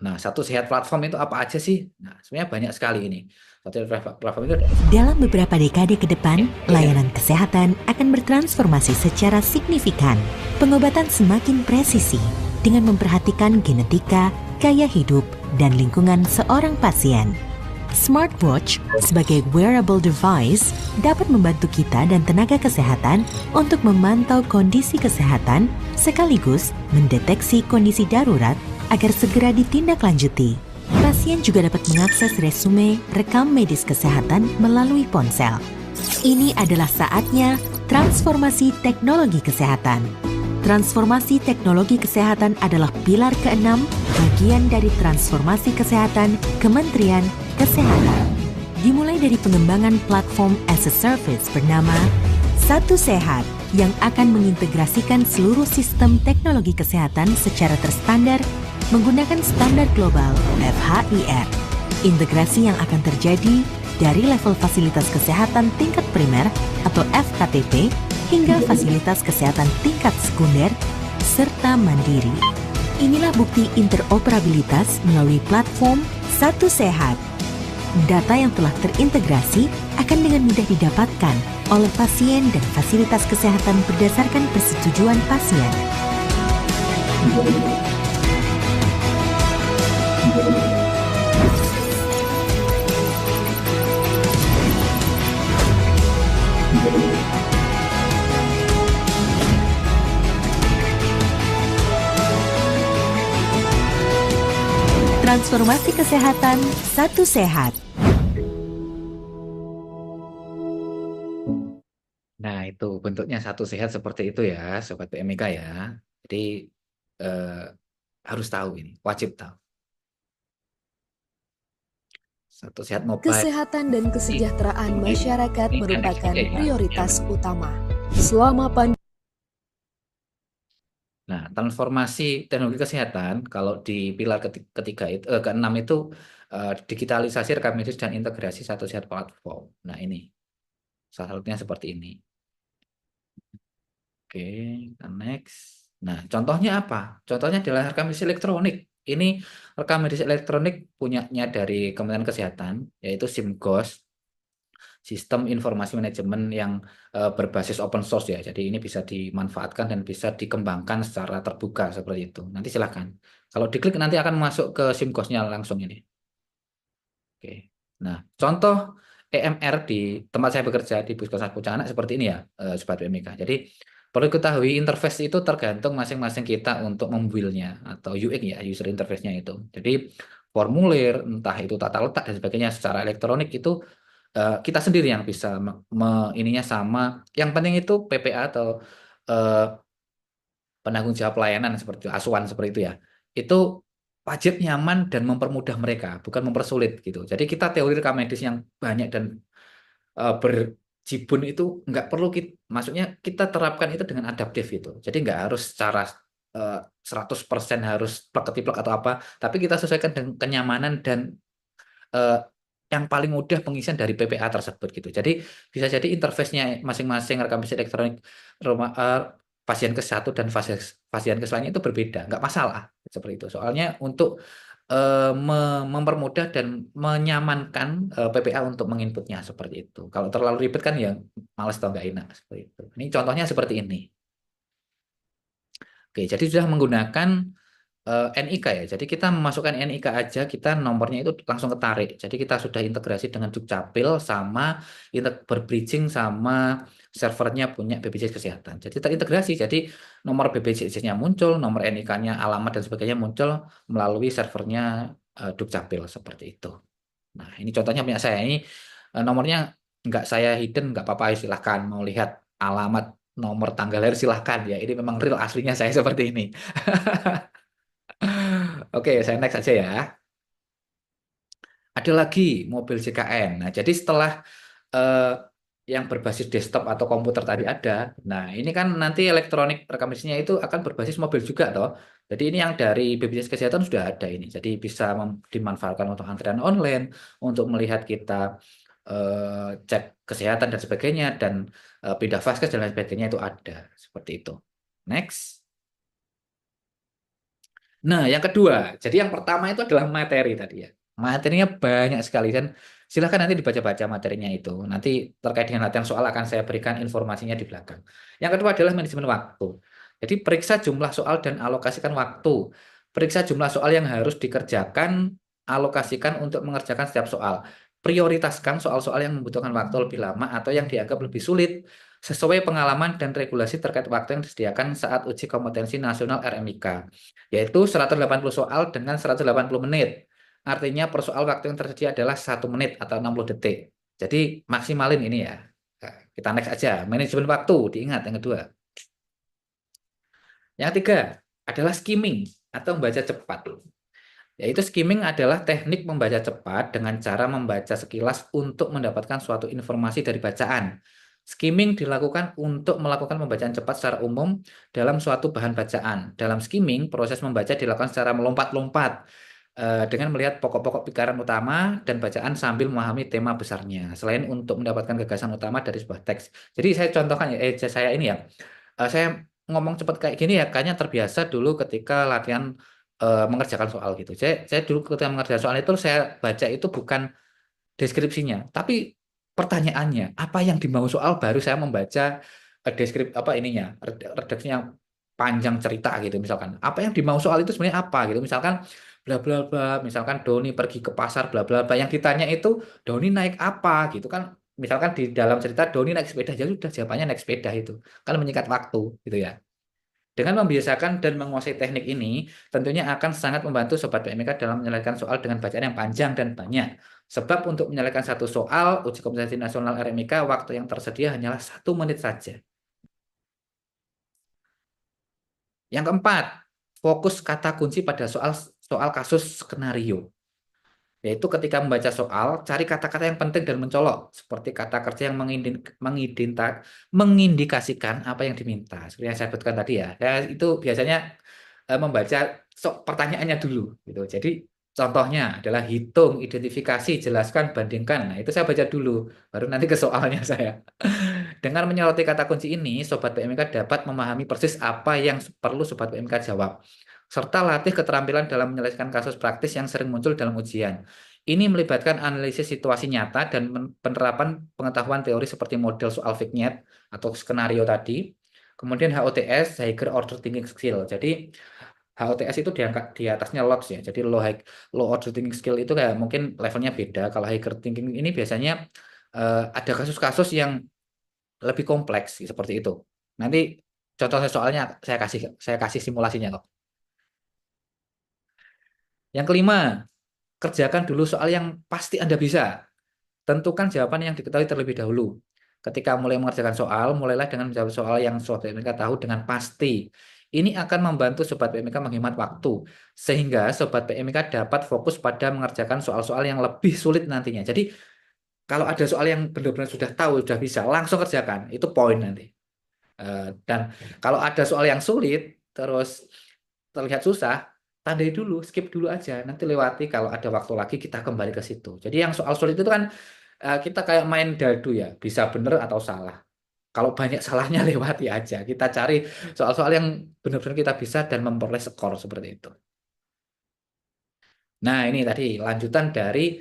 Nah, Satu Sehat Platform itu apa aja sih? Nah, sebenarnya banyak sekali ini. Satu Sehat Platform itu dalam beberapa dekade ke depan, layanan kesehatan akan bertransformasi secara signifikan. Pengobatan semakin presisi dengan memperhatikan genetika, gaya hidup, dan lingkungan seorang pasien. Smartwatch sebagai wearable device dapat membantu kita dan tenaga kesehatan untuk memantau kondisi kesehatan sekaligus mendeteksi kondisi darurat agar segera ditindaklanjuti. Pasien juga dapat mengakses resume rekam medis kesehatan melalui ponsel. Ini adalah saatnya transformasi teknologi kesehatan. Transformasi teknologi kesehatan adalah pilar keenam bagian dari transformasi kesehatan Kementerian Kesehatan. Dimulai dari pengembangan platform as a service bernama Satu Sehat yang akan mengintegrasikan seluruh sistem teknologi kesehatan secara terstandar menggunakan standar global FHIR. Integrasi yang akan terjadi dari level fasilitas kesehatan tingkat primer atau FKTP hingga fasilitas kesehatan tingkat sekunder serta mandiri. Inilah bukti interoperabilitas melalui platform Satu Sehat. Data yang telah terintegrasi akan dengan mudah didapatkan oleh pasien dan fasilitas kesehatan berdasarkan persetujuan pasien. Transformasi kesehatan Satu Sehat. Nah, itu bentuknya satu sehat seperti itu ya, Sobat PMIK ya. Jadi eh, harus tahu ini, wajib tahu. Satu sehat mobile. Kesehatan dan kesejahteraan Ini- masyarakat ini merupakan NXP ya. prioritas utama. Selama pandemi Nah, transformasi teknologi kesehatan kalau di pilar ketiga itu keenam itu digitalisasi rekam medis dan integrasi satu sehat platform. Nah, ini salah satunya seperti ini. Oke, kita next. Nah, contohnya apa? Contohnya adalah rekam medis elektronik. Ini rekam medis elektronik punyanya dari Kementerian Kesehatan, yaitu SIMGOS, Sistem Informasi Manajemen yang berbasis open source ya. Jadi ini bisa dimanfaatkan dan bisa dikembangkan secara terbuka seperti itu. Nanti silahkan. Kalau diklik nanti akan masuk ke SIMGOS-nya langsung ini. Oke. Nah, contoh EMR di tempat saya bekerja di Puskesmas Pucana seperti ini ya, Sobat PMIK. Jadi perlu ketahui interface itu tergantung masing-masing kita untuk membuildnya atau UX ya, user interface-nya itu. Jadi formulir, entah itu tata letak dan sebagainya secara elektronik itu kita sendiri yang bisa ininya sama. Yang penting itu PPA atau eh, penanggung jawab pelayanan seperti asuhan seperti itu ya. Itu wajib nyaman dan mempermudah mereka, bukan mempersulit gitu. Jadi kita teori rekam medis yang banyak dan berjibun itu nggak perlu maksudnya kita terapkan itu dengan adaptif itu. Jadi nggak harus secara 100% harus plek-ketiplek atau apa, tapi kita sesuaikan dengan kenyamanan dan eh, yang paling mudah pengisian dari PPA tersebut gitu. Jadi bisa jadi interface-nya masing-masing rekam medis elektronik rumah pasien ke satu dan pasien ke lainnya itu berbeda, nggak masalah seperti itu. Soalnya untuk mempermudah dan menyamankan PPA untuk menginputnya seperti itu. Kalau terlalu ribet kan ya males atau nggak enak seperti itu. Ini contohnya seperti ini. Oke, jadi sudah menggunakan NIK ya. Jadi kita memasukkan NIK aja, kita nomornya itu langsung ketarik. Jadi kita sudah integrasi dengan Dukcapil sama berbridging sama servernya punya BPJS Kesehatan. Jadi terintegrasi. Jadi nomor BPJS-nya muncul, nomor NIK-nya, alamat dan sebagainya muncul melalui servernya Dukcapil seperti itu. Nah, ini contohnya punya saya. Ini nomornya nggak saya hidden, nggak apa-apa, silahkan mau lihat alamat, nomor tanggal lahir silahkan ya. Ini memang real aslinya saya seperti ini. Oke, saya next aja ya. Ada lagi mobil JKN. Nah, jadi setelah eh, yang berbasis desktop atau komputer tadi ada, nah ini kan nanti elektronik rekam medisnya itu akan berbasis mobil juga toh. Jadi ini yang dari BPJS Kesehatan sudah ada ini. Jadi bisa dimanfaatkan untuk antrian online, untuk melihat kita cek kesehatan dan sebagainya, dan pindah vaskes dan lain sebagainya itu ada. Seperti itu. Next. Nah, yang kedua, jadi yang pertama itu adalah materi tadi ya. Materinya banyak sekali dan silahkan nanti dibaca-baca materinya itu. Nanti terkait dengan latihan soal akan saya berikan informasinya di belakang. Yang kedua adalah manajemen waktu. Jadi periksa jumlah soal dan alokasikan waktu. Periksa jumlah soal yang harus dikerjakan, alokasikan untuk mengerjakan setiap soal. Prioritaskan soal-soal yang membutuhkan waktu lebih lama atau yang dianggap lebih sulit sesuai pengalaman dan regulasi terkait waktu yang disediakan saat uji kompetensi nasional RMIK, yaitu 180 soal dengan 180 menit. Artinya per soal waktu yang tersedia adalah 1 menit atau 60 detik. Jadi maksimalin ini ya. Nah, kita next aja. Manajemen waktu, diingat yang kedua. Yang ketiga adalah skimming atau membaca cepat. Yaitu skimming adalah teknik membaca cepat dengan cara membaca sekilas untuk mendapatkan suatu informasi dari bacaan. Skimming dilakukan untuk melakukan pembacaan cepat secara umum dalam suatu bahan bacaan. Dalam skimming, proses membaca dilakukan secara melompat-lompat dengan melihat pokok-pokok pikiran utama dan bacaan sambil memahami tema besarnya. Selain untuk mendapatkan gagasan utama dari sebuah teks. Jadi saya contohkan ya, saya ini ya, saya ngomong cepat kayak gini ya, kayaknya terbiasa dulu ketika latihan mengerjakan soal gitu. Saya dulu ketika mengerjakan soal itu saya baca itu bukan deskripsinya, tapi pertanyaannya apa yang dimau soal baru saya membaca apa ininya redaksinya yang panjang cerita gitu misalkan. Apa yang dimau soal itu sebenarnya apa gitu. Misalkan bla bla bla, misalkan Doni pergi ke pasar bla bla bla. Yang ditanya itu Doni naik apa gitu kan. Misalkan di dalam cerita Doni naik sepeda, jadi sudah jawabannya naik sepeda itu. Kan menyingkat waktu gitu ya. Dengan membiasakan dan menguasai teknik ini, tentunya akan sangat membantu Sobat PMIK dalam menyelesaikan soal dengan bacaan yang panjang dan banyak. Sebab untuk menyelesaikan satu soal uji kompetensi nasional RMIK, waktu yang tersedia hanyalah 1 menit saja. Yang keempat, fokus kata kunci pada soal kasus skenario. Yaitu ketika membaca soal, cari kata-kata yang penting dan mencolok, seperti kata kerja yang mengindikasikan apa yang diminta. Seperti yang saya sebutkan tadi ya. Itu biasanya membaca pertanyaannya dulu gitu. Jadi contohnya adalah hitung, identifikasi, jelaskan, bandingkan. Nah, itu saya baca dulu, baru nanti ke soalnya saya. Dengan menyoroti kata kunci ini, Sobat PMK dapat memahami persis apa yang perlu Sobat PMK jawab, serta latih keterampilan dalam menyelesaikan kasus praktis yang sering muncul dalam ujian. Ini melibatkan analisis situasi nyata dan penerapan pengetahuan teori seperti model soal vignette atau skenario tadi. Kemudian HOTS, Higher Order Thinking Skill. Jadi HOTS itu diangkat di atasnya LOTS ya. Jadi low order thinking skill itu kayak mungkin levelnya beda. Kalau higher thinking ini biasanya ada kasus-kasus yang lebih kompleks seperti itu. Nanti contohnya soalnya saya kasih simulasinya kok. Yang kelima, kerjakan dulu soal yang pasti Anda bisa. Tentukan jawaban yang diketahui terlebih dahulu. Ketika mulai mengerjakan soal, mulailah dengan menjawab soal yang Sobat PMK tahu dengan pasti. Ini akan membantu Sobat PMK menghemat waktu, sehingga Sobat PMK dapat fokus pada mengerjakan soal-soal yang lebih sulit nantinya. Jadi, kalau ada soal yang benar-benar sudah tahu, sudah bisa, langsung kerjakan. Itu poin nanti. Dan kalau ada soal yang sulit, terus terlihat susah, tandai dulu, skip dulu aja. Nanti lewati, kalau ada waktu lagi kita kembali ke situ. Jadi yang soal sulit itu kan kita kayak main dadu ya, bisa benar atau salah. Kalau banyak salahnya lewati aja. Kita cari soal-soal yang benar-benar kita bisa dan memperoleh skor seperti itu. Nah, ini tadi lanjutan dari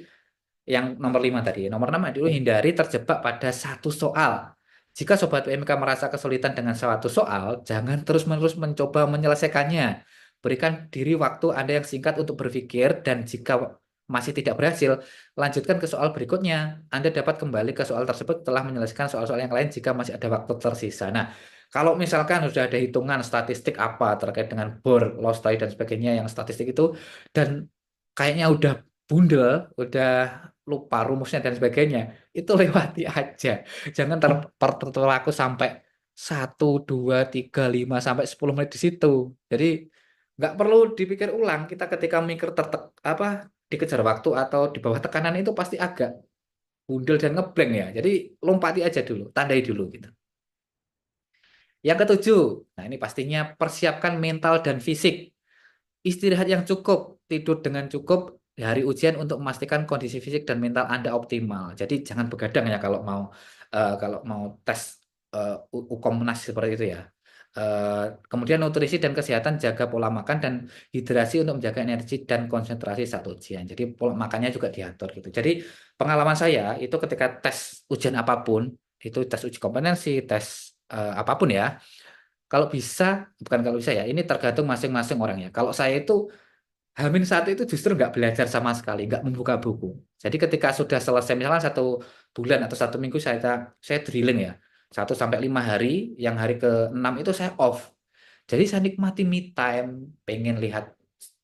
yang nomor 5 tadi. Nomor 6 dulu, hindari terjebak pada satu soal. Jika Sobat PMK merasa kesulitan dengan suatu soal, jangan terus-menerus mencoba menyelesaikannya. Berikan diri waktu Anda yang singkat untuk berpikir, dan jika masih tidak berhasil, lanjutkan ke soal berikutnya. Anda dapat kembali ke soal tersebut setelah menyelesaikan soal-soal yang lain jika masih ada waktu tersisa. Nah, kalau misalkan sudah ada hitungan statistik apa terkait dengan bor, loss rate, dan sebagainya yang statistik itu, dan kayaknya udah bundel, udah lupa rumusnya dan sebagainya, itu lewati aja. Jangan terlaku sampai 1, 2, 3, 5 sampai 10 menit di situ. Jadi nggak perlu dipikir ulang. Kita ketika mikir dikejar waktu atau di bawah tekanan itu pasti agak bundel dan ngeblank ya. Jadi lompati aja dulu, tandai dulu gitu. Yang ketujuh, nah ini pastinya persiapkan mental dan fisik. Istirahat yang cukup, tidur dengan cukup di hari ujian untuk memastikan kondisi fisik dan mental Anda optimal. Jadi jangan begadang ya kalau mau tes UKOMNAS seperti itu ya. Kemudian nutrisi dan kesehatan, jaga pola makan dan hidrasi untuk menjaga energi dan konsentrasi saat ujian. Jadi pola makannya juga diatur gitu. Jadi pengalaman saya itu ketika tes ujian apapun, itu tes uji kompetensi, tes apapun ya, bukan kalau bisa ya, ini tergantung masing-masing orang ya. Kalau saya itu H-1 itu justru nggak belajar sama sekali, nggak membuka buku. Jadi ketika sudah selesai, misalnya 1 bulan atau 1 minggu saya drilling ya, 1 sampai 5 hari, yang hari ke-6 itu saya off. Jadi saya nikmati me time, pengen lihat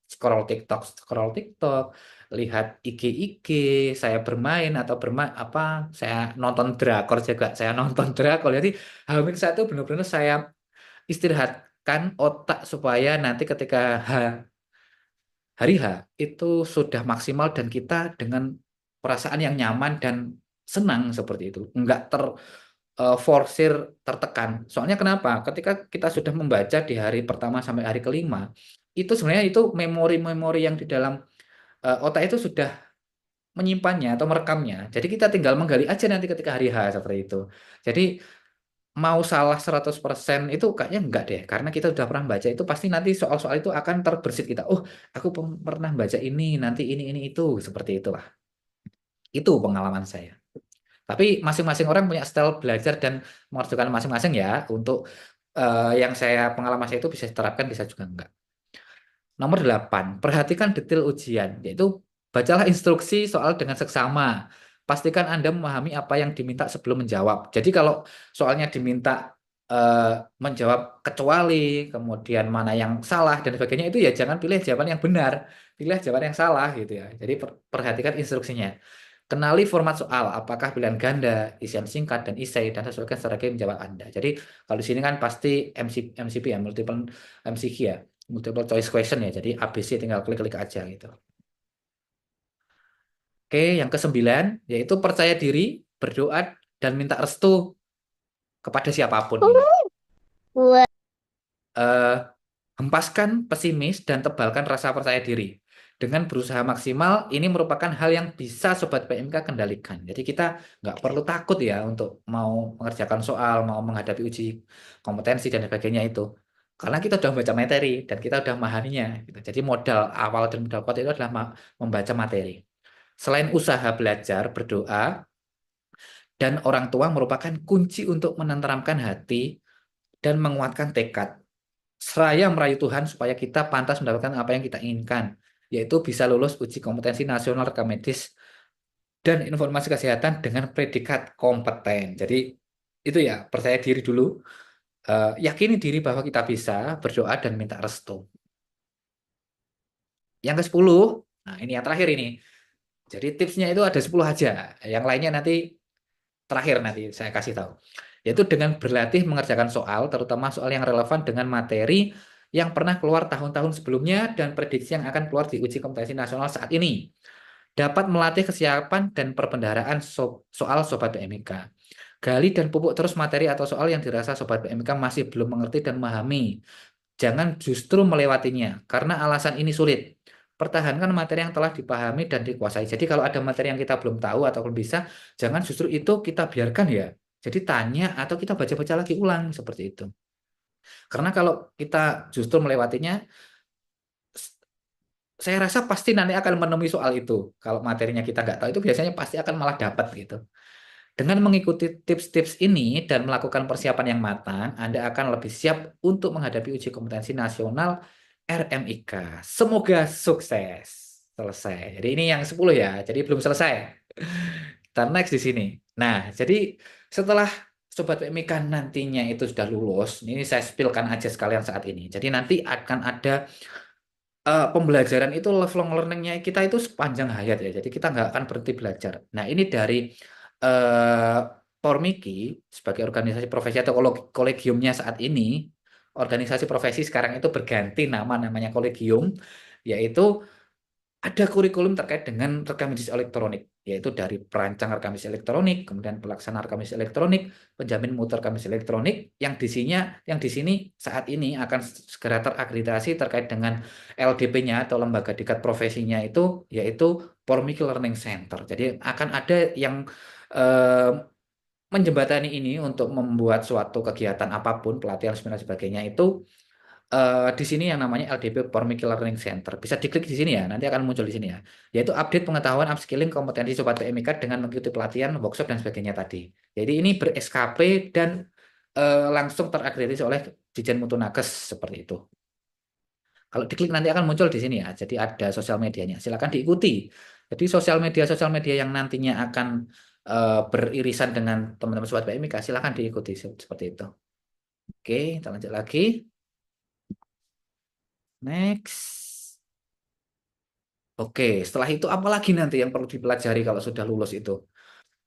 scroll TikTok, lihat IG, saya bermain atau saya nonton drakor juga, saya nonton drakor. Jadi H-1 benar-benar saya istirahatkan otak supaya nanti ketika hari H itu sudah maksimal dan kita dengan perasaan yang nyaman dan senang seperti itu, enggak forsir, tertekan. Soalnya kenapa? Ketika kita sudah membaca di hari pertama sampai hari kelima, itu sebenarnya itu memori-memori yang di dalam otak itu sudah menyimpannya atau merekamnya. Jadi kita tinggal menggali aja nanti ketika hari H seperti itu. Jadi mau salah 100% itu kayaknya enggak deh, karena kita sudah pernah baca itu, pasti nanti soal-soal itu akan terbersit kita. Oh, aku pernah baca ini, nanti ini itu, seperti itulah. Itu pengalaman saya. Tapi masing-masing orang punya style belajar dan mengerjakan masing-masing ya. Untuk yang pengalaman saya itu bisa diterapkan, bisa juga enggak. Nomor 8, perhatikan detail ujian, yaitu bacalah instruksi soal dengan seksama. Pastikan Anda memahami apa yang diminta sebelum menjawab. Jadi kalau soalnya diminta menjawab kecuali, kemudian mana yang salah dan sebagainya, itu ya jangan pilih jawaban yang benar, pilih jawaban yang salah gitu ya. Jadi perhatikan instruksinya. Kenali format soal, apakah pilihan ganda, isian singkat, dan esai, dan sesuaikan strategi menjawab Anda. Jadi kalau di sini kan pasti MCP ya, multiple MCQ ya, multiple choice question ya. Jadi ABC tinggal klik-klik aja gitu. Oke, yang kesembilan yaitu percaya diri, berdoa, dan minta restu kepada siapapun ini. Eh, Hempaskan pesimis dan tebalkan rasa percaya diri. Dengan berusaha maksimal, ini merupakan hal yang bisa Sobat PMK kendalikan. Jadi kita nggak perlu takut ya untuk mau mengerjakan soal, mau menghadapi uji kompetensi dan sebagainya itu. Karena kita sudah membaca materi dan kita sudah memahaminya. Gitu. Jadi modal awal dan modal kuat itu adalah membaca materi. Selain usaha belajar, berdoa, dan orang tua merupakan kunci untuk menenteramkan hati dan menguatkan tekad. Seraya merayu Tuhan supaya kita pantas mendapatkan apa yang kita inginkan, yaitu bisa lulus uji kompetensi nasional rekam medis dan informasi kesehatan dengan predikat kompeten. Jadi itu ya, percaya diri dulu, yakini diri bahwa kita bisa, berdoa dan minta restu. Yang ke-10, nah ini yang terakhir ini. Jadi tipsnya itu ada 10 aja. Yang lainnya nanti terakhir nanti saya kasih tahu. Yaitu dengan berlatih mengerjakan soal, terutama soal yang relevan dengan materi yang pernah keluar tahun-tahun sebelumnya dan prediksi yang akan keluar di uji kompetensi nasional saat ini. Dapat melatih kesiapan dan perbendaharaan soal Sobat PMK. Gali dan pupuk terus materi atau soal yang dirasa Sobat PMK masih belum mengerti dan memahami. Jangan justru melewatinya, karena alasan ini sulit. Pertahankan materi yang telah dipahami dan dikuasai. Jadi kalau ada materi yang kita belum tahu atau belum bisa, jangan justru itu kita biarkan ya. Jadi tanya atau kita baca-baca lagi ulang seperti itu. Karena kalau kita justru melewatinya, saya rasa pasti nanti akan menemui soal itu. Kalau materinya kita nggak tahu itu biasanya pasti akan malah dapat gitu. Dengan mengikuti tips-tips ini dan melakukan persiapan yang matang, Anda akan lebih siap untuk menghadapi uji kompetensi nasional RMIK. Semoga sukses. Selesai. Jadi ini yang 10 ya. Jadi belum selesai. Kita next di sini. Nah, jadi setelah Sobat PMIK nantinya itu sudah lulus, ini saya spillkan aja sekalian saat ini. Jadi nanti akan ada pembelajaran itu lifelong learning-nya kita itu sepanjang hayat ya. Jadi kita nggak akan berhenti belajar. Nah, ini dari eh, Pormiki sebagai organisasi profesi atau kolegiumnya saat ini, organisasi profesi sekarang itu berganti nama namanya kolegium, yaitu ada kurikulum terkait dengan rekam medis elektronik, yaitu dari perancang rekam medis elektronik, kemudian pelaksana rekam medis elektronik, penjamin mutu rekam medis elektronik, yang di sini saat ini akan segera terakreditasi terkait dengan LDP-nya atau lembaga dikat profesinya itu, yaitu Pormik Learning Center. Jadi akan ada yang eh, menjembatani ini untuk membuat suatu kegiatan apapun, pelatihan dan sebagainya itu di sini yang namanya LDP Pormik Learning Center. Bisa diklik di sini ya, nanti akan muncul di sini ya. Yaitu update pengetahuan, upskilling, kompetensi Sobat PMIK dengan mengikuti pelatihan, workshop, dan sebagainya tadi. Jadi ini ber-SKP dan langsung terakreditasi oleh Ditjen Mutu Nakes seperti itu. Kalau diklik nanti akan muncul di sini ya. Jadi ada sosial medianya. Silakan diikuti. Jadi sosial media yang nantinya akan beririsan dengan teman-teman Sobat PMIK, silakan diikuti seperti itu. Oke, kita lanjut lagi. Next. Oke, setelah itu apa lagi nanti yang perlu dipelajari kalau sudah lulus itu?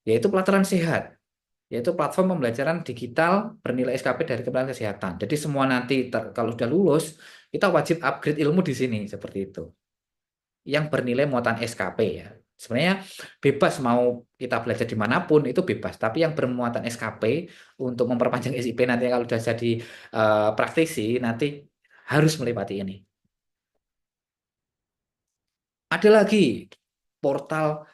Yaitu pelataran sehat, yaitu platform pembelajaran digital bernilai SKP dari Kementerian Kesehatan. Jadi semua nanti kalau sudah lulus, kita wajib upgrade ilmu di sini seperti itu. Yang bernilai muatan SKP ya. Sebenarnya bebas mau kita belajar dimanapun itu bebas, tapi yang bermuatan SKP untuk memperpanjang SIP nanti kalau sudah jadi praktisi nanti harus melewati ini. Ada lagi portal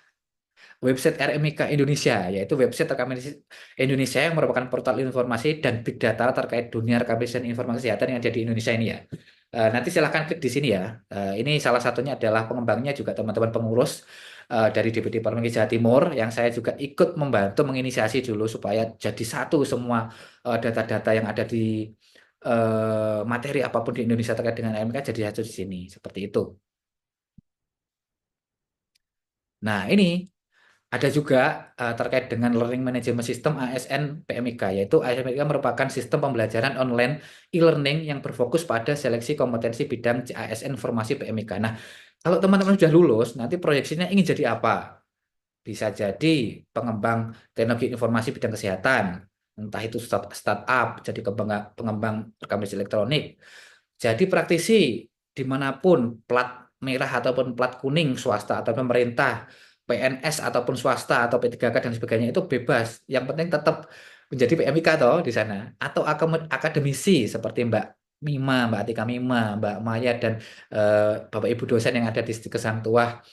website RMIK Indonesia, yaitu website rekam medis Indonesia yang merupakan portal informasi dan big data terkait dunia rekam medis dan informasi kesehatan yang ada di Indonesia ini ya. Nanti silahkan klik di sini ya. Ini salah satunya adalah pengembangnya juga teman-teman pengurus dari DPD Parlemen Jawa Timur yang saya juga ikut membantu menginisiasi dulu supaya jadi satu semua data-data yang ada di materi apapun di Indonesia terkait dengan RMIK jadi satu di sini seperti itu. Nah, ini ada juga terkait dengan Learning Management System ASN PMIK, yaitu ASN PMIK merupakan sistem pembelajaran online e-learning yang berfokus pada seleksi kompetensi bidang ASN formasi PMIK. Nah, kalau teman-teman sudah lulus, nanti proyeksinya ingin jadi apa? bisa jadi pengembang teknologi informasi bidang kesehatan, entah itu startup, jadi pengembang rekam medis elektronik, jadi praktisi dimanapun, plat merah ataupun plat kuning, swasta atau pemerintah, PNS ataupun swasta atau P3K dan sebagainya itu bebas. Yang penting tetap menjadi PMIK toh di sana. Atau akademisi seperti Mbak Mima, Mbak Atika Mima, Mbak Maya dan Bapak Ibu dosen yang ada di Kesang Tuah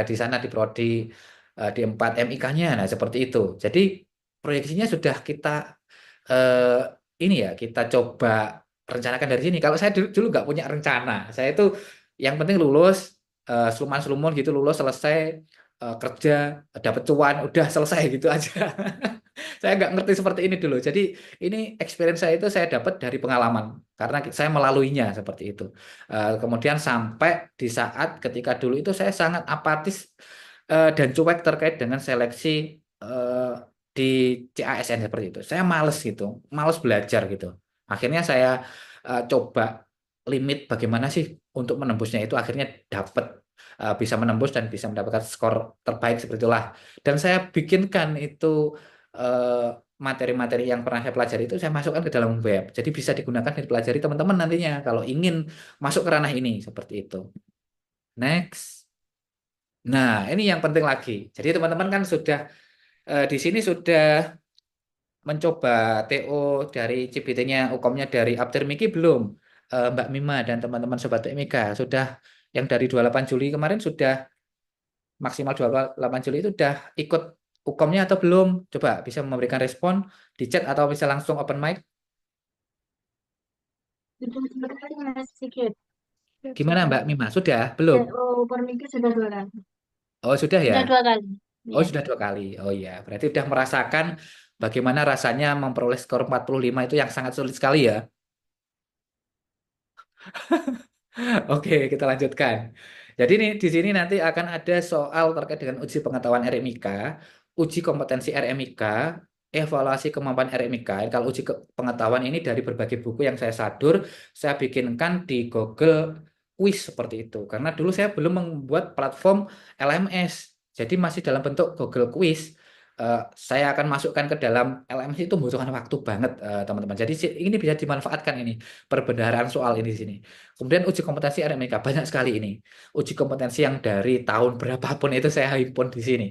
di sana di prodi di 4 MIK-nya. Nah, seperti itu. Jadi proyeksinya sudah kita eh, ini ya, kita coba rencanakan dari sini. Kalau saya dulu nggak punya rencana. Saya itu yang penting lulus, sluman-slumun gitu, lulus selesai, kerja, dapat cuan, udah selesai gitu aja. Saya nggak ngerti seperti ini dulu. Jadi ini experience saya itu saya dapat dari pengalaman karena saya melaluinya seperti itu. Kemudian sampai di saat ketika dulu itu saya sangat apatis dan cuek terkait dengan seleksi eh, di CASN seperti itu. Saya males gitu, males belajar gitu. Akhirnya saya coba limit bagaimana sih untuk menembusnya itu akhirnya dapat bisa menembus dan bisa mendapatkan skor terbaik seperti itulah. Dan saya bikinkan itu eh, materi-materi yang pernah saya pelajari itu saya masukkan ke dalam web. Jadi bisa digunakan dipelajari teman-teman nantinya kalau ingin masuk ke ranah ini seperti itu. Next. Nah, ini yang penting lagi. Jadi teman-teman kan sudah di sini sudah mencoba TO dari CBT-nya, UKOM-nya dari Aptirmiki belum? Mbak Mima dan teman-teman Sobat Mika sudah yang dari 28 Juli kemarin sudah maksimal 28 Juli itu udah ikut UKOM-nya atau belum? Coba bisa memberikan respon di chat atau bisa langsung open mic. Sudah dua kali Mas Sigit. Gimana Mbak Mima? Sudah? Belum? TO per minggu sudah 2 kali. Oh, sudah ya? Sudah 2 kali. Oh, Ya. sudah 2 kali. Oh iya, berarti udah merasakan bagaimana rasanya memperoleh skor 45 itu yang sangat sulit sekali ya. Oke, kita lanjutkan. Jadi nih di sini nanti akan ada soal terkait dengan uji pengetahuan RMIK, uji kompetensi RMIK, evaluasi kemampuan RMIK. Kalau pengetahuan ini dari berbagai buku yang saya sadur, saya bikinkan di Google Quiz seperti itu. Karena dulu saya belum membuat platform LMS, jadi masih dalam bentuk Google Quiz. Saya akan masukkan ke dalam LMS itu membutuhkan waktu banget, teman-teman. Jadi ini bisa dimanfaatkan ini perbendaharaan soal ini di sini. Kemudian uji kompetensi RMIK banyak sekali ini. Uji kompetensi yang dari tahun berapapun itu saya himpun di sini.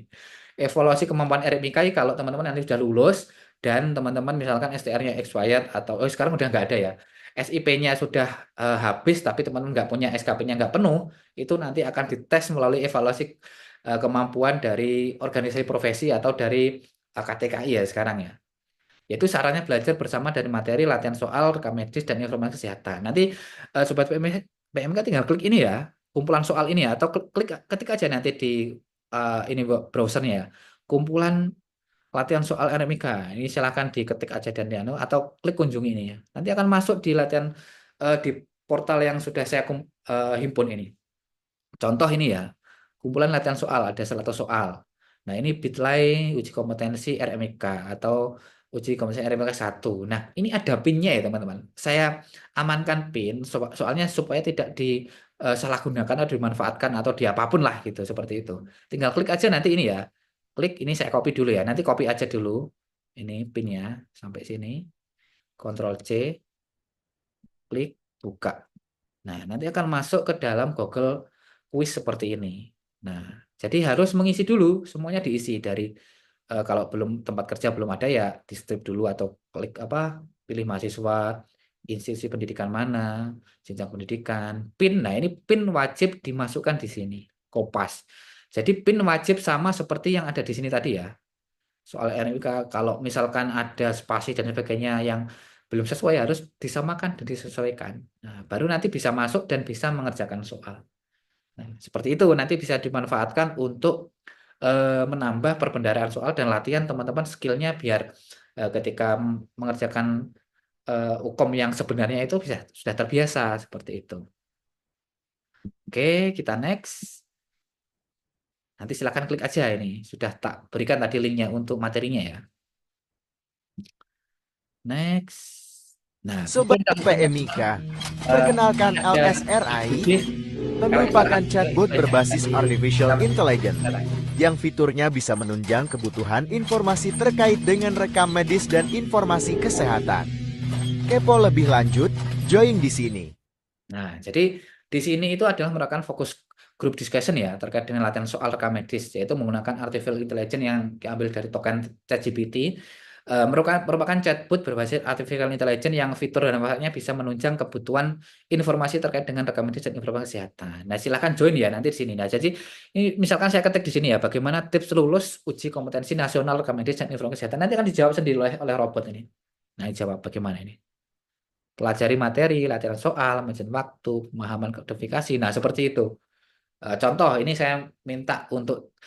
Evaluasi kemampuan RMIK kalau teman-teman nanti sudah lulus dan teman-teman misalkan STR-nya expired atau sekarang udah nggak ada ya. SIP-nya sudah habis tapi teman-teman nggak punya SKP-nya nggak penuh, itu nanti akan dites melalui evaluasi kemampuan dari organisasi profesi atau dari KTKI ya sekarang ya. Yaitu sarannya belajar bersama dari materi latihan soal, rekam medis, dan informasi kesehatan. Nanti Sobat PMK tinggal klik ini ya, kumpulan soal ini ya, atau klik ketik aja nanti di ini browsernya ya, kumpulan latihan soal RMIK. Ini silahkan diketik aja dan atau klik kunjungi ini ya. Nanti akan masuk di latihan di portal yang sudah saya himpun ini. Contoh ini ya, kumpulan latihan soal, ada 100 soal. Nah, ini Bitly uji kompetensi RMIK atau uji kompetensi RMIK 1. Nah, ini ada pinnya ya, teman-teman. Saya amankan pin soalnya supaya tidak disalahgunakan atau dimanfaatkan atau diapapun lah gitu, seperti itu. Tinggal klik aja nanti ini ya. Klik, ini saya copy dulu ya. Nanti copy aja dulu. Ini pinnya sampai sini. Ctrl C, klik, buka. Nah, nanti akan masuk ke dalam Google Quiz seperti ini. Nah, jadi harus mengisi dulu, semuanya diisi dari kalau belum tempat kerja belum ada ya di strip dulu atau klik apa, pilih mahasiswa, institusi pendidikan mana, jenjang pendidikan, PIN. Nah, ini PIN wajib dimasukkan di sini, Kopas. Jadi PIN wajib sama seperti yang ada di sini tadi ya. Soal RMIK kalau misalkan ada spasi dan sebagainya yang belum sesuai harus disamakan dan disesuaikan. Nah, baru nanti bisa masuk dan bisa mengerjakan soal. Nah, seperti itu nanti bisa dimanfaatkan untuk menambah perbendaharaan soal dan latihan teman-teman skillnya biar ketika mengerjakan UKOM yang sebenarnya itu bisa sudah terbiasa seperti itu. Oke, kita next. Nanti silakan klik aja ini. Sudah tak berikan tadi linknya untuk materinya ya. Next. Nah, Sobat kemudian kalau PMIK, perkenalkan ada LSRI, merupakan chatbot berbasis artificial intelligence yang fiturnya bisa menunjang kebutuhan informasi terkait dengan rekam medis dan informasi kesehatan. Kepo lebih lanjut, join di sini. Nah, jadi di sini itu adalah merupakan fokus group discussion ya terkait dengan latihan soal rekam medis, yaitu menggunakan artificial intelligence yang diambil dari token ChatGPT. Merupakan chatbot berbasis artificial intelligence yang fitur dan manfaatnya bisa menunjang kebutuhan informasi terkait dengan rekam medis dan informasi kesehatan. Nah, silahkan join ya nanti di sini. Nah, jadi ini misalkan saya ketik di sini ya, bagaimana tips lulus uji kompetensi nasional rekam medis dan informasi kesehatan. Nanti akan dijawab sendiri oleh robot ini. Nah, dijawab bagaimana ini. Pelajari materi, latihan soal, manajemen waktu, pemahaman kodifikasi. Nah, seperti itu. Contoh, ini saya minta untuk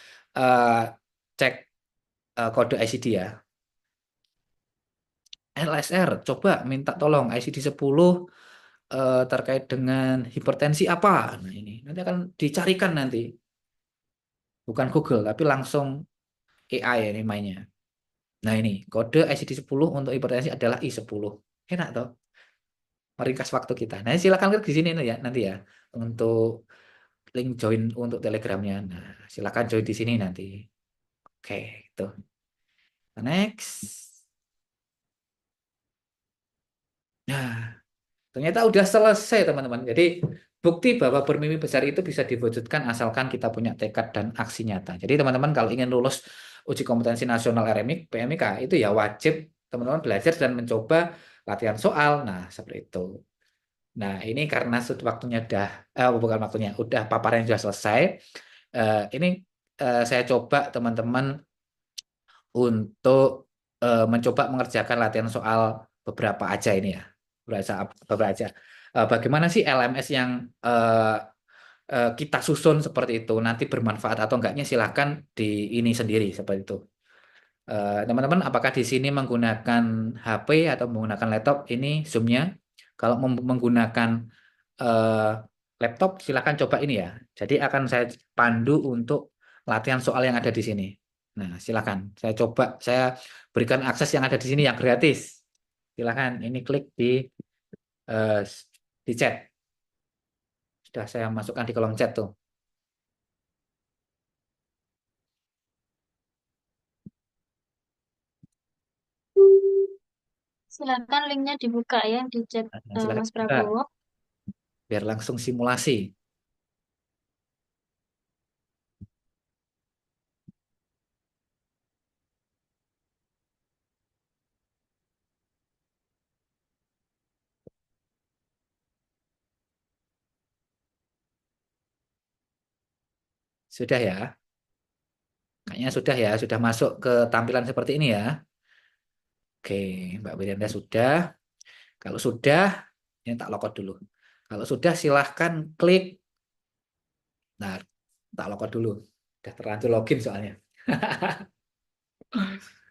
cek kode ICD ya. LSR, coba minta tolong ICD 10 terkait dengan hipertensi apa. Nah, ini nanti akan dicarikan nanti. Bukan Google, tapi langsung AI ini mainnya. Nah, ini kode ICD 10 untuk hipertensi adalah I10. Enak toh? Meringkas waktu kita. Nah, silakan klik di sini ya nanti ya untuk link join untuk Telegramnya. Nah, silakan join di sini nanti. Oke, itu. Next. Nah, ternyata udah selesai teman-teman. Jadi bukti bahwa bermimpi besar itu bisa diwujudkan asalkan kita punya tekad dan aksi nyata. Jadi teman-teman kalau ingin lulus uji kompetensi nasional RMIK, PMIK itu ya wajib teman-teman belajar dan mencoba latihan soal. Nah, seperti itu. Nah, ini karena waktunya bukan waktunya, udah paparan sudah selesai. Ini saya coba teman-teman untuk mencoba mengerjakan latihan soal beberapa aja ini ya. Beberapa aja. Bagaimana sih LMS yang kita susun seperti itu nanti bermanfaat atau enggaknya silahkan di ini sendiri seperti itu. Teman-teman, apakah di sini menggunakan HP atau menggunakan laptop? Ini Zoom-nya. Kalau menggunakan eh, laptop, silahkan coba ini ya. Jadi akan saya pandu untuk latihan soal yang ada di sini. Nah, silakan. Saya coba, saya berikan akses yang ada di sini yang gratis. Silakan, ini klik eh, di chat. Sudah saya masukkan di kolom chat tuh. Silakan linknya dibuka ya di chat Nah, silakan Mas buka, Prabowo. biar langsung simulasi. Sudah ya? Kayaknya sudah ya, sudah masuk ke tampilan seperti ini ya. Oke, Mbak Wiranda sudah. Kalau sudah, ini tak logout dulu. Kalau sudah silahkan klik. Nah, tak logout dulu. Udah terlanjur login soalnya.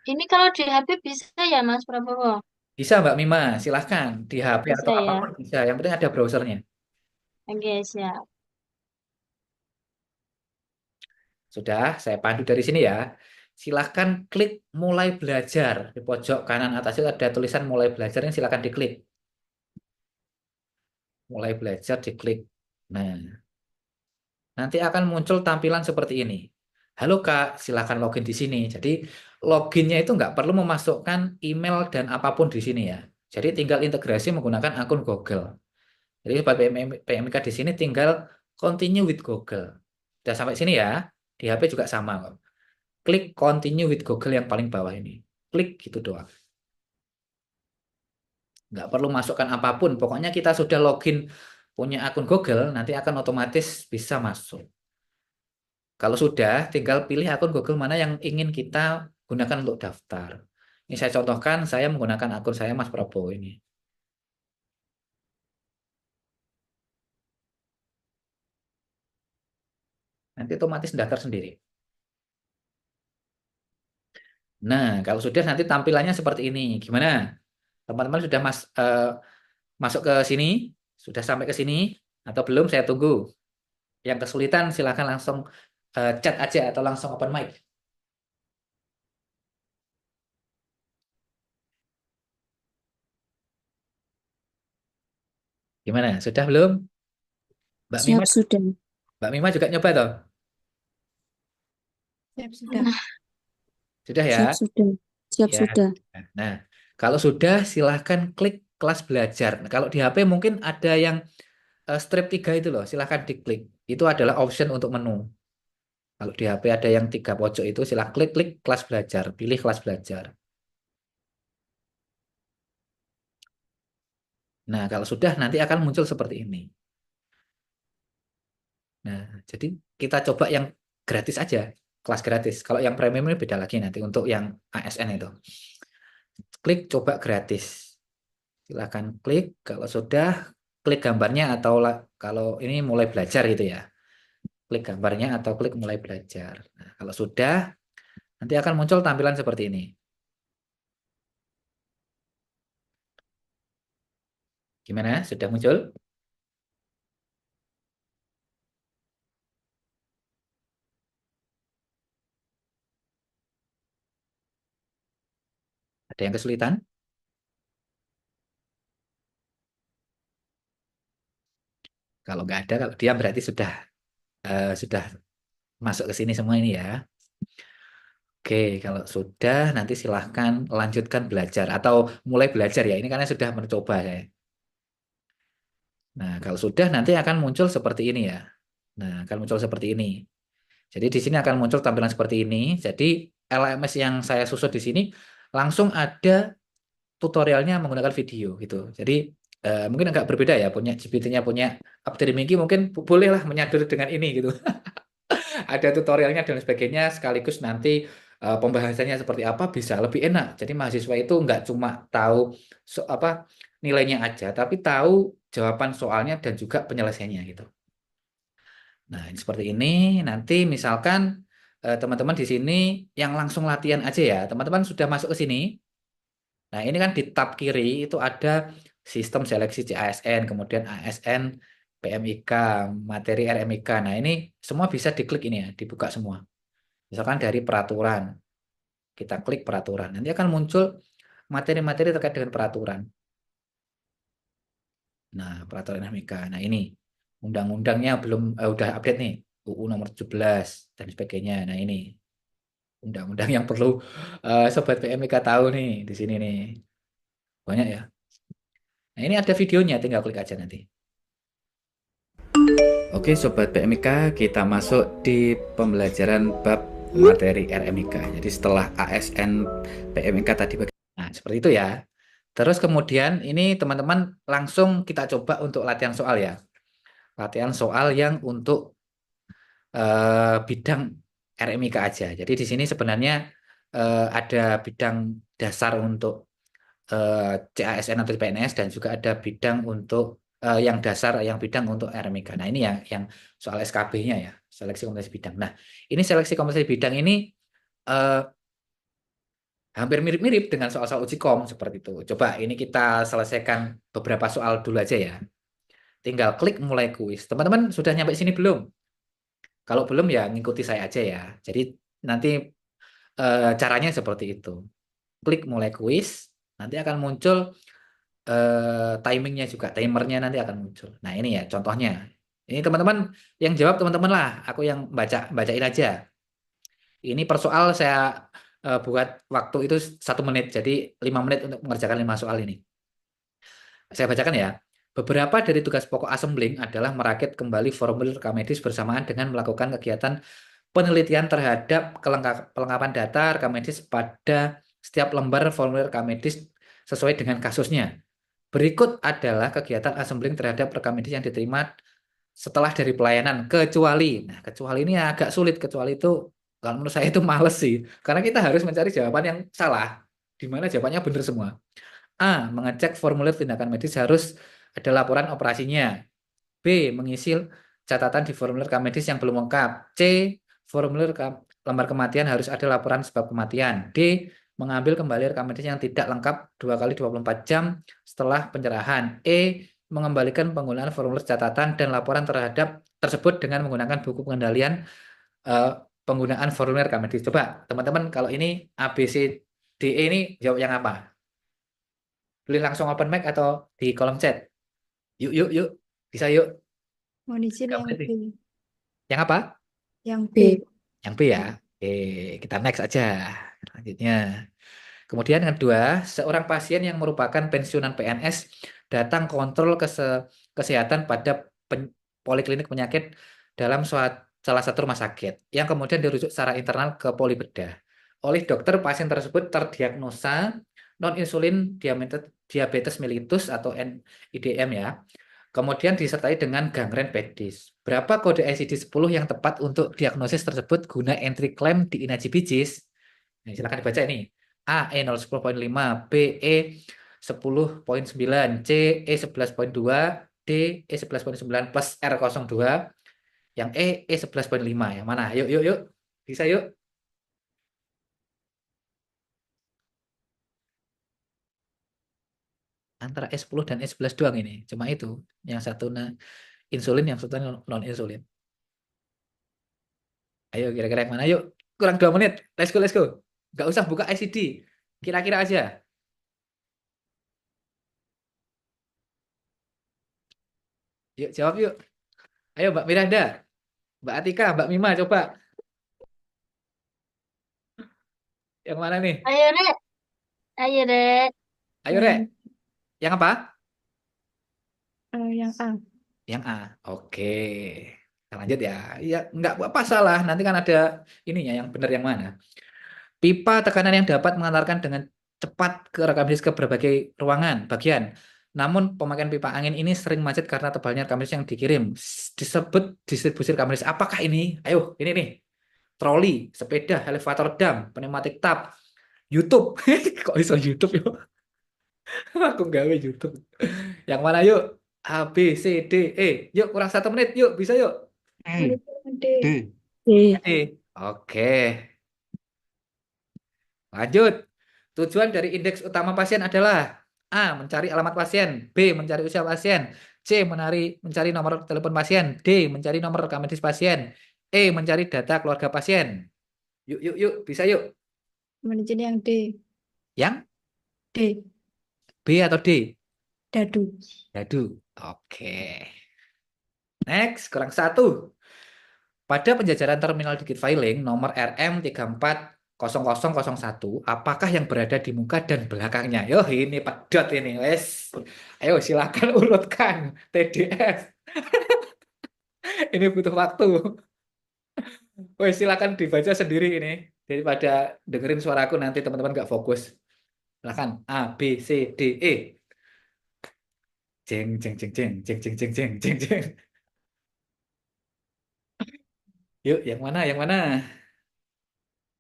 Ini kalau di HP bisa ya Mas Prabowo? Bisa Mbak Mima, silahkan. Di HP atau Bisa ya. apapun bisa. Yang penting ada browsernya. Oke, siap. Sudah, saya pandu dari sini ya. Silahkan klik mulai belajar. Di pojok kanan atas itu ada tulisan mulai belajar. Ini silahkan diklik. Mulai belajar, diklik. Nah, nanti akan muncul tampilan seperti ini. Halo Kak, silakan login di sini. Jadi loginnya itu nggak perlu memasukkan email dan apapun di sini ya. Jadi tinggal integrasi menggunakan akun Google. Jadi buat PMK di sini tinggal continue with Google. Sudah sampai sini ya. Di HP juga sama kok. Klik continue with Google yang paling bawah ini. Klik gitu doang. Nggak perlu masukkan apapun. Pokoknya kita sudah login punya akun Google, nanti akan otomatis bisa masuk. Kalau sudah, tinggal pilih akun Google mana yang ingin kita gunakan untuk daftar. Ini saya contohkan, saya menggunakan akun saya Mas Prabowo ini. Nanti otomatis daftar sendiri. Nah, kalau sudah nanti tampilannya seperti ini. Gimana? Teman-teman sudah masuk ke sini? Sudah sampai ke sini? Atau belum? Saya tunggu. Yang kesulitan silahkan langsung chat aja atau langsung open mic. Gimana? Sudah belum? Mbak Mima, Siap sudah. Mbak Mima juga nyoba toh? Siap sudah. Sudah ya? Siap sudah. Siap Ya. sudah. Nah, kalau sudah silahkan klik kelas belajar. Nah, kalau di HP mungkin ada yang strip 3 itu loh, silahkan diklik. Itu adalah option untuk menu. Kalau di HP ada yang 3 pojok itu, silahkan klik kelas belajar, pilih kelas belajar. Nah, kalau sudah nanti akan muncul seperti ini. Nah, jadi kita coba yang gratis aja, kelas gratis. Kalau yang premium ini beda lagi nanti untuk yang ASN itu. Klik coba gratis. Silakan klik. Kalau sudah, klik gambarnya atau kalau ini mulai belajar gitu ya. Klik gambarnya atau klik mulai belajar. Nah, kalau sudah, nanti akan muncul tampilan seperti ini. Gimana? Sudah muncul? Ada yang kesulitan? Kalau nggak ada, kalau diam berarti sudah masuk ke sini semua ini ya. Oke, kalau sudah nanti silahkan lanjutkan belajar atau mulai belajar ya. Ini karena sudah mencoba saya. Nah, kalau sudah nanti akan muncul seperti ini ya. Nah, akan muncul seperti ini. Jadi di sini akan muncul tampilan seperti ini. Jadi LMS yang saya susun di sini langsung ada tutorialnya menggunakan video gitu. Jadi mungkin agak berbeda ya. Punya GPT-nya punya Uptrimiki mungkin bolehlah menyadur dengan ini gitu. Ada tutorialnya dan sebagainya sekaligus nanti pembahasannya seperti apa bisa lebih enak. Jadi mahasiswa itu nggak cuma tahu nilainya aja, tapi tahu jawaban soalnya dan juga penyelesaiannya gitu. Nah, ini seperti ini. Nanti misalkan teman-teman di sini yang langsung latihan aja ya. Teman-teman sudah masuk ke sini. Nah, ini kan di tab kiri itu ada sistem seleksi CASN, kemudian ASN, PMIK, materi RMIK. Nah, ini semua bisa diklik ini ya, dibuka semua. Misalkan dari peraturan, kita klik peraturan. Nanti akan muncul materi-materi terkait dengan peraturan. Nah, peraturan RMIK. Nah, ini undang-undangnya belum udah update nih, UU nomor 17 dan sebagainya. Nah, ini undang-undang yang perlu sobat PMIK tahu nih di sini nih. Banyak ya. Nah, ini ada videonya, tinggal klik aja nanti. Oke, sobat PMIK, kita masuk di pembelajaran bab materi RMIK. Jadi setelah ASN PMIK tadi, nah seperti itu ya. Terus kemudian ini teman-teman langsung kita coba untuk latihan soal ya. Latihan soal yang untuk bidang RMIK aja. Jadi di sini sebenarnya ada bidang dasar untuk CASN atau PNS dan juga ada bidang untuk yang dasar, yang bidang untuk RMIK. Nah ini yang soal SKB-nya ya, seleksi kompetensi bidang. Nah ini seleksi kompetensi bidang ini hampir mirip-mirip dengan soal-soal uji kom seperti itu. Coba ini kita selesaikan beberapa soal dulu aja ya. Tinggal klik mulai kuis. Teman-teman sudah nyampe sini belum? Kalau belum ya ngikuti saya aja ya. Jadi nanti caranya seperti itu. Klik mulai kuis, nanti akan muncul timingnya juga, timernya nanti akan muncul. Nah ini ya contohnya. Ini teman-teman yang jawab teman-teman lah. Aku yang bacain aja. Ini per soal saya buat waktu itu 1 menit. Jadi 5 menit untuk mengerjakan 5 soal ini. Saya bacakan ya. Beberapa dari tugas pokok assembling adalah merakit kembali formulir rekam medis bersamaan dengan melakukan kegiatan penelitian terhadap kelengkapan data rekam medis pada setiap lembar formulir rekam medis sesuai dengan kasusnya. Berikut adalah kegiatan assembling terhadap rekam medis yang diterima setelah dari pelayanan, kecuali. Nah, kecuali ini agak sulit. Kecuali itu, kalau menurut saya itu males sih. Karena kita harus mencari jawaban yang salah. Di mana jawabannya benar semua. A. Mengecek formulir tindakan medis harus ada laporan operasinya. B. Mengisi catatan di formulir rekam medis yang belum lengkap. C. Formulir lembar kematian harus ada laporan sebab kematian. D. Mengambil kembali rekam medis yang tidak lengkap 2 kali 24 jam setelah penyerahan. E. Mengembalikan penggunaan formulir catatan dan laporan terhadap tersebut dengan menggunakan buku pengendalian penggunaan formulir rekam medis. Coba teman-teman kalau ini A, B, C, D, E ini jawab yang apa? Boleh langsung open mic atau di kolom chat? Yuk. Bisa yuk. Mohon izin Tiga yang menit B. nih. Yang apa? Yang B. B. Yang B ya. Oke, kita next aja. Selanjutnya. Kemudian yang kedua, seorang pasien yang merupakan pensiunan PNS datang kontrol kesehatan pada poliklinik penyakit dalam salah satu rumah sakit yang kemudian dirujuk secara internal ke Polibedah. Oleh dokter, pasien tersebut terdiagnosa non-insulin diabetes mellitus atau NIDM ya. Kemudian disertai dengan gangren pedis. Berapa kode ICD-10 yang tepat untuk diagnosis tersebut guna entry claim di Inaji Bijis? Nah, silakan dibaca ini. A. E010.5, B. E10.9, C. E11.2, D. E11.9 plus R02. Yang E11.5. Yang mana? Yuk, yuk, yuk. Bisa yuk. Antara E10 dan E11 doang ini. Cuma itu. Yang satu insulin, yang satu non-insulin. Ayo, kira-kira yang mana? Yuk. Kurang 2 menit. Let's go, let's go. Nggak usah buka ICD. Kira-kira aja. Yuk, jawab yuk. Ayo, Mbak Miranda, Mbak Atika, Mbak Mima, coba. Yang mana nih? Ayo, Rek. Ayo, Rek. Ayo, Rek. Yang, Yang apa? yang A. Yang A. Oke. Kita lanjut ya. Ya, nggak apa salah. Nanti kan ada ininya, yang benar yang mana. Pipa tekanan yang dapat mengantarkan dengan cepat ke rekam medis ke berbagai ruangan, bagian. Namun pemakaian pipa angin ini sering macet karena tebalnya rekam medis yang dikirim. Disebut distribusi rekam medis. Apakah ini? Ayo, ini nih. Troli, sepeda, elevator dam, pneumatic tap, YouTube. Kok bisa YouTube ya? Aku gawe YouTube. Yang mana yuk? A, B, C, D, E. Yuk, kurang 1 menit. Yuk, bisa yuk. Mohon izin yang D. D. D. Oke. Lanjut. Tujuan dari indeks utama pasien adalah A. Mencari alamat pasien. B. Mencari usia pasien. C. Mencari nomor telepon pasien. D. Mencari nomor rekam medis pasien. E. Mencari data keluarga pasien. Yuk, yuk, yuk. Bisa yuk. Mohon izin yang D. Yang D. B atau D? Dadu. Dadu. Oke. Next, kurang 1. Pada penjajaran terminal digit filing nomor RM340001, apakah yang berada di muka dan belakangnya? Yo, ini pedot ini, wes. Ayo silakan urutkan TDF. Ini butuh waktu. Wes silakan dibaca sendiri ini daripada dengerin suaraku nanti teman-teman nggak fokus. Silakan A, B, C, D, E. Jeng jeng jeng jeng jeng jeng jeng jeng jeng jeng. Yuk, yang mana? Yang mana?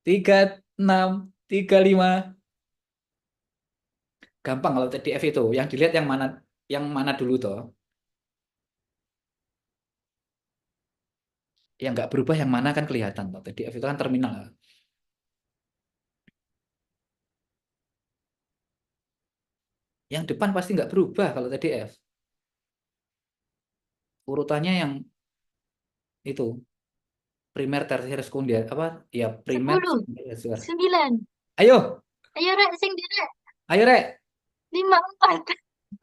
3635. Gampang kalau TDF itu. Yang dilihat yang mana? Yang mana dulu toh? Yang nggak berubah yang mana kan kelihatan toh. TDF itu kan terminal. Yang depan pasti nggak berubah kalau TDF. Urutannya yang itu primer, tersier, sekunder apa? Ya primer, 10, sekunder, tersier. 9. Ayo, Ayo, Rek. Sing di, Rek. ayo Rek. 5,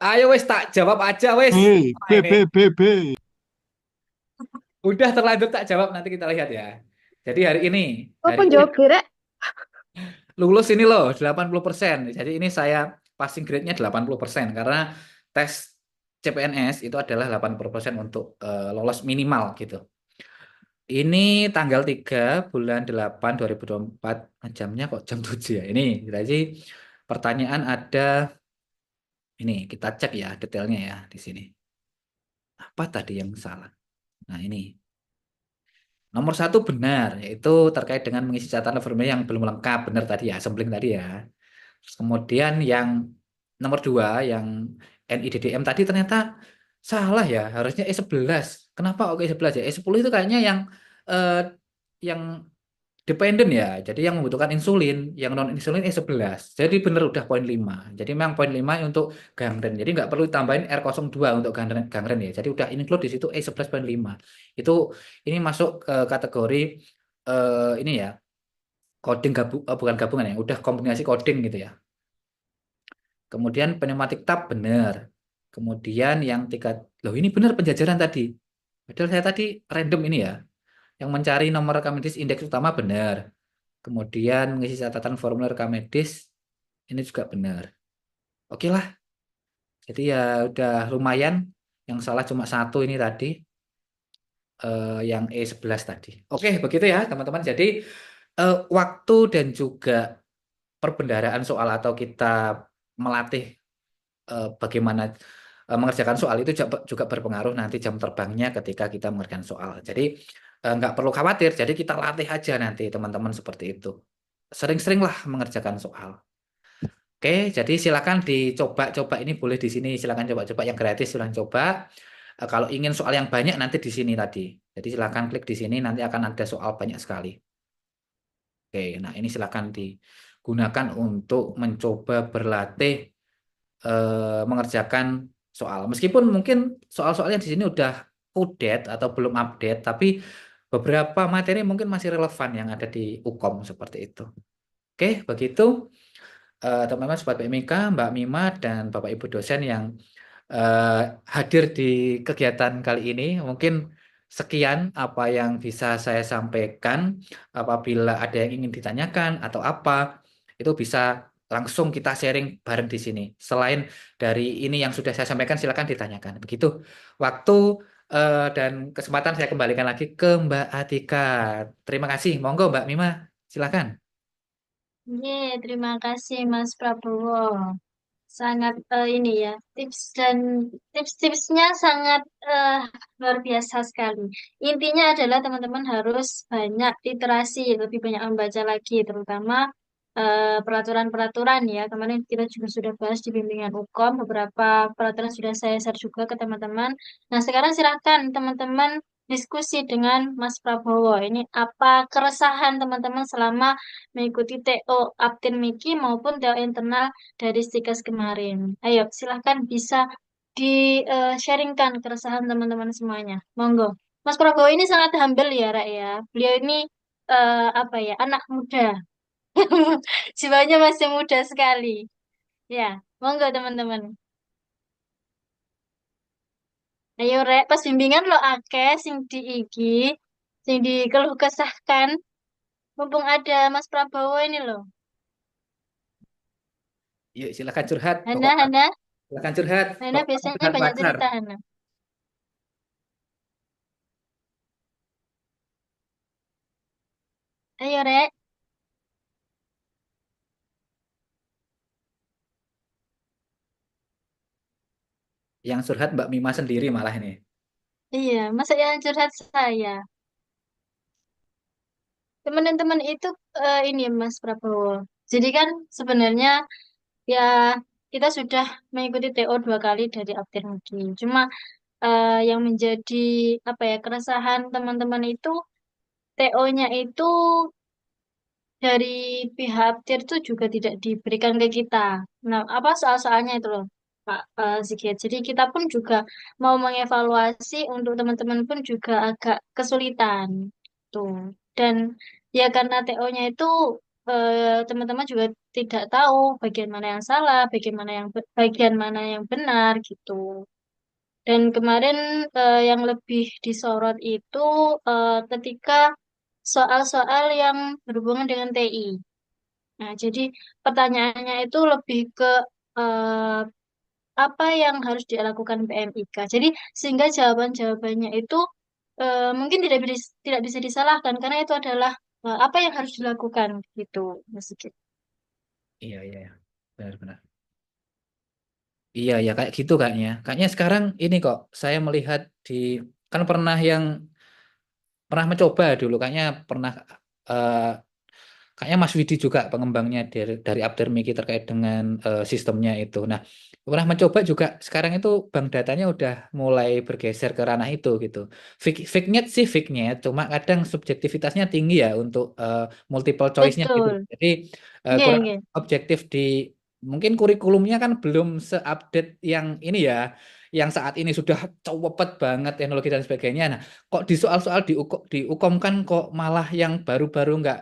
4. Ayo wes tak jawab aja wes. B, Nah, B, ini B, B, B. udah terlanjur tak jawab nanti kita lihat ya. Jadi hari ini Apa jawab B, Rek? lulus ini loh 80%. Jadi ini saya passing grade-nya 80% karena tes CPNS itu adalah 80% untuk lolos minimal gitu. Ini tanggal 3 bulan 8 2024. Jamnya kok jam 7 ya. Ini jadi pertanyaan ada ini kita cek ya detailnya ya di sini. Apa tadi yang salah? Nah, ini. Nomor 1 benar, yaitu terkait dengan mengisi catatan formulir yang belum lengkap. Benar tadi ya, sampling tadi ya. Terus kemudian yang nomor 2, yang NIDDM tadi ternyata salah ya. Harusnya E11. Kenapa oke E11 ya? E10 itu kayaknya eh, yang dependen ya. Jadi yang membutuhkan insulin, yang non insulin E11. Jadi benar udah poin 5. Jadi memang poin 5 untuk gangren. Jadi nggak perlu tambahin R02 untuk gangren ya. Jadi udah include di situ E11.5. Itu ini masuk ke kategori ini ya. Coding bukan gabungan ya. Udah kombinasi coding gitu ya. Kemudian pneumatic tab benar. Kemudian yang 3, loh ini benar penjajaran tadi. Padahal saya tadi random ini ya, yang mencari nomor rekam medis indeks utama benar. Kemudian mengisi catatan formulir rekam medis ini juga benar. Oke lah, jadi ya udah lumayan. Yang salah cuma satu ini tadi, yang E11 tadi. Oke, begitu ya teman-teman. Jadi waktu dan juga perbendaharaan soal atau kita melatih bagaimana mengerjakan soal itu juga berpengaruh nanti jam terbangnya ketika kita mengerjakan soal. Jadi nggak perlu khawatir. Jadi kita latih aja nanti teman-teman seperti itu. Sering-seringlah mengerjakan soal. Oke, jadi silakan dicoba-coba ini boleh di sini. Silakan coba-coba yang gratis silakan coba. Kalau ingin soal yang banyak nanti di sini tadi. Jadi silakan klik di sini nanti akan ada soal banyak sekali. Oke, nah ini silakan digunakan untuk mencoba berlatih mengerjakan soal. Meskipun mungkin soal-soalnya di sini udah update atau belum update, tapi beberapa materi mungkin masih relevan yang ada di UKOM seperti itu. Oke, begitu teman-teman Sobat PMK, Mbak Mima, dan Bapak Ibu dosen yang hadir di kegiatan kali ini. Mungkin sekian apa yang bisa saya sampaikan. Apabila ada yang ingin ditanyakan atau apa, itu bisa langsung kita sharing bareng di sini. Selain dari ini yang sudah saya sampaikan, silakan ditanyakan. Begitu. Waktu dan kesempatan saya kembalikan lagi ke Mbak Atika. Terima kasih. Monggo Mbak Mima, silakan. Terima kasih Mas Prabowo. Sangat ini ya, tips-tipsnya sangat luar biasa sekali. Intinya adalah teman-teman harus banyak literasi, lebih banyak membaca lagi, terutama peraturan-peraturan ya. Kemarin kita juga sudah bahas di bimbingan UKOM, beberapa peraturan sudah saya share juga ke teman-teman. Nah, sekarang silakan teman-teman diskusi dengan Mas Prabowo. Ini apa keresahan teman-teman selama mengikuti TO Aptin Miki maupun TO internal dari Stikas kemarin. Ayo, silahkan bisa di-sharingkan keresahan teman-teman semuanya. Monggo. Mas Prabowo ini sangat humble ya, Rak ya. Beliau ini apa ya, anak muda. Jiwanya masih muda sekali. Ya, monggo teman-teman. Ayo, Rek, pas bimbingan lo akeh sing di IG, sing dikeluh kesahkan. Mumpung ada Mas Prabowo ini loh. Yuk, silakan curhat. Hana, Pokoknya Hana, silakan curhat. Hana Pokoknya biasanya curhat banyak wajar. cerita, Hana. Ayo, Rek. Yang curhat Mbak Mima sendiri malah ini. Iya, masa yang curhat saya. Teman-teman itu ini Mas Prabowo. Jadi kan sebenarnya ya kita sudah mengikuti TO 2 kali dari Aptir Mudi. Cuma yang menjadi apa ya keresahan teman-teman itu TO-nya itu dari pihak Aptir itu juga tidak diberikan ke kita. Nah, apa soal-soalnya itu loh, Pak Sigit. Jadi kita pun juga mau mengevaluasi untuk teman-teman pun juga agak kesulitan. Tuh. Dan ya karena TO-nya itu teman-teman juga tidak tahu bagian mana yang salah, bagian mana yang benar gitu. Dan kemarin yang lebih disorot itu ketika soal-soal yang berhubungan dengan TI. Nah, jadi pertanyaannya itu lebih ke eh, apa yang harus dilakukan PMIK. Jadi sehingga jawaban-jawabannya itu mungkin tidak bisa disalahkan karena itu adalah apa yang harus dilakukan gitu, Mas Sigit. Iya, iya, iya. Benar-benar. Iya, ya kayak gitu kayaknya. Kayaknya sekarang ini kok saya melihat kan pernah mencoba dulu kayaknya pernah eh, kayaknya Mas Widi juga pengembangnya dari Updermiki terkait dengan sistemnya itu. Nah, pernah mencoba juga sekarang itu bank datanya udah mulai bergeser ke ranah itu gitu. Fake-nya sih fake-nya, cuma kadang subjektivitasnya tinggi ya untuk multiple choice-nya gitu. Betul. Jadi Iya, kurang iya. objektif mungkin kurikulumnya kan belum seupdate yang ini ya, yang saat ini sudah cepet banget teknologi dan sebagainya. Nah, kok di soal-soal di Ukom kan kok malah yang baru-baru nggak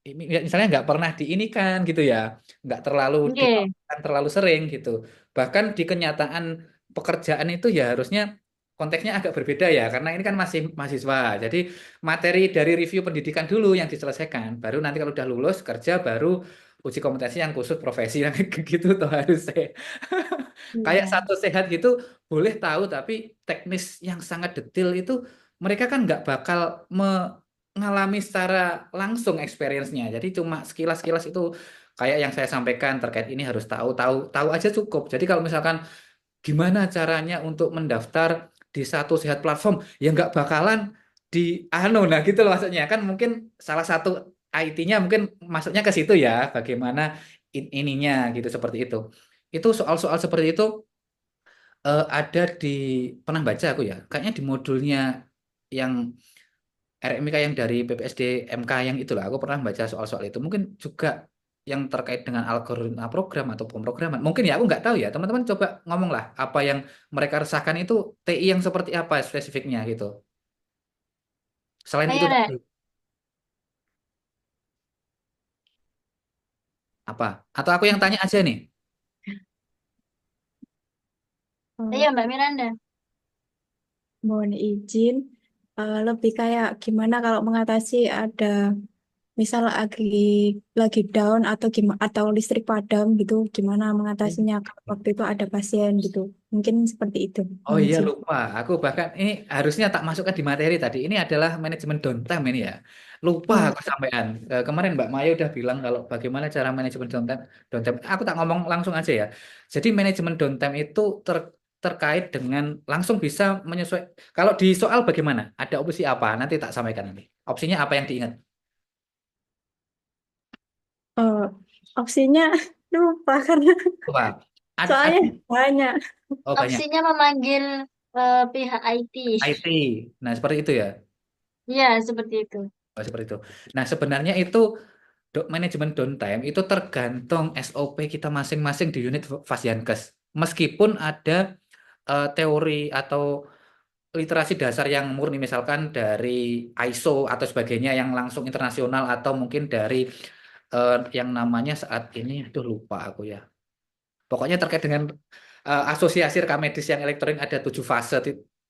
misalnya nggak pernah diinikan gitu ya, nggak terlalu Oke. dilakukan terlalu sering gitu. Bahkan di kenyataan pekerjaan itu ya harusnya konteksnya agak berbeda ya, karena ini kan masih mahasiswa. Jadi materi dari review pendidikan dulu yang diselesaikan. Baru nanti kalau udah lulus kerja, baru uji kompetensi yang khusus profesi yang gitu tuh harusnya. Kayak Iya. satu sehat gitu boleh tahu, tapi teknis yang sangat detail itu mereka kan nggak bakal mengalami secara langsung experience-nya. Jadi cuma sekilas-sekilas itu kayak yang saya sampaikan terkait ini harus tahu, tahu, tahu aja cukup. Jadi kalau misalkan gimana caranya untuk mendaftar di satu sehat platform, ya nggak bakalan di nah gitu loh maksudnya kan mungkin salah satu IT-nya mungkin masuknya ke situ ya, bagaimana ininya gitu seperti itu soal-soal seperti itu ada di pernah baca aku ya kayaknya di modulnya yang RMIK yang dari PPSD MK yang itulah aku pernah baca soal-soal itu mungkin juga yang terkait dengan algoritma program atau pemrograman mungkin ya aku nggak tahu ya teman-teman coba ngomong lah apa yang mereka resahkan itu TI yang seperti apa spesifiknya gitu selain Ayo, itu Rek. tadi apa atau aku yang tanya aja nih. Ayo, Eh, Mbak Miranda. mohon izin, lebih kayak gimana kalau mengatasi ada misal lagi down atau gimana atau listrik padam gitu, gimana mengatasinya kalau waktu itu ada pasien gitu. Mungkin seperti itu. Oh Mohon iya izin. lupa, aku bahkan ini harusnya tak masukkan di materi tadi. Ini adalah manajemen downtime ini ya. Lupa Oh, aku sampean. Kemarin Mbak Maya udah bilang kalau bagaimana cara manajemen downtime. Downtime. Aku tak ngomong langsung aja ya. Jadi manajemen downtime itu terkait dengan langsung bisa menyesuaikan. Kalau di soal bagaimana? Ada opsi apa? Nanti tak sampaikan nanti. Opsinya apa yang diingat? eh, opsinya lupa karena Lupa. soalnya Ada, banyak. oh banyak. Opsinya memanggil pihak IT. IT. Nah seperti itu ya. Ya, seperti itu. Oh, seperti itu. Nah sebenarnya itu manajemen downtime itu tergantung SOP kita masing-masing di unit Fasiankes. Meskipun ada teori atau literasi dasar yang murni misalkan dari ISO atau sebagainya yang langsung internasional atau mungkin dari yang namanya saat ini aduh lupa aku ya. Pokoknya terkait dengan asosiasi rekam medis yang elektronik ada 7 fase,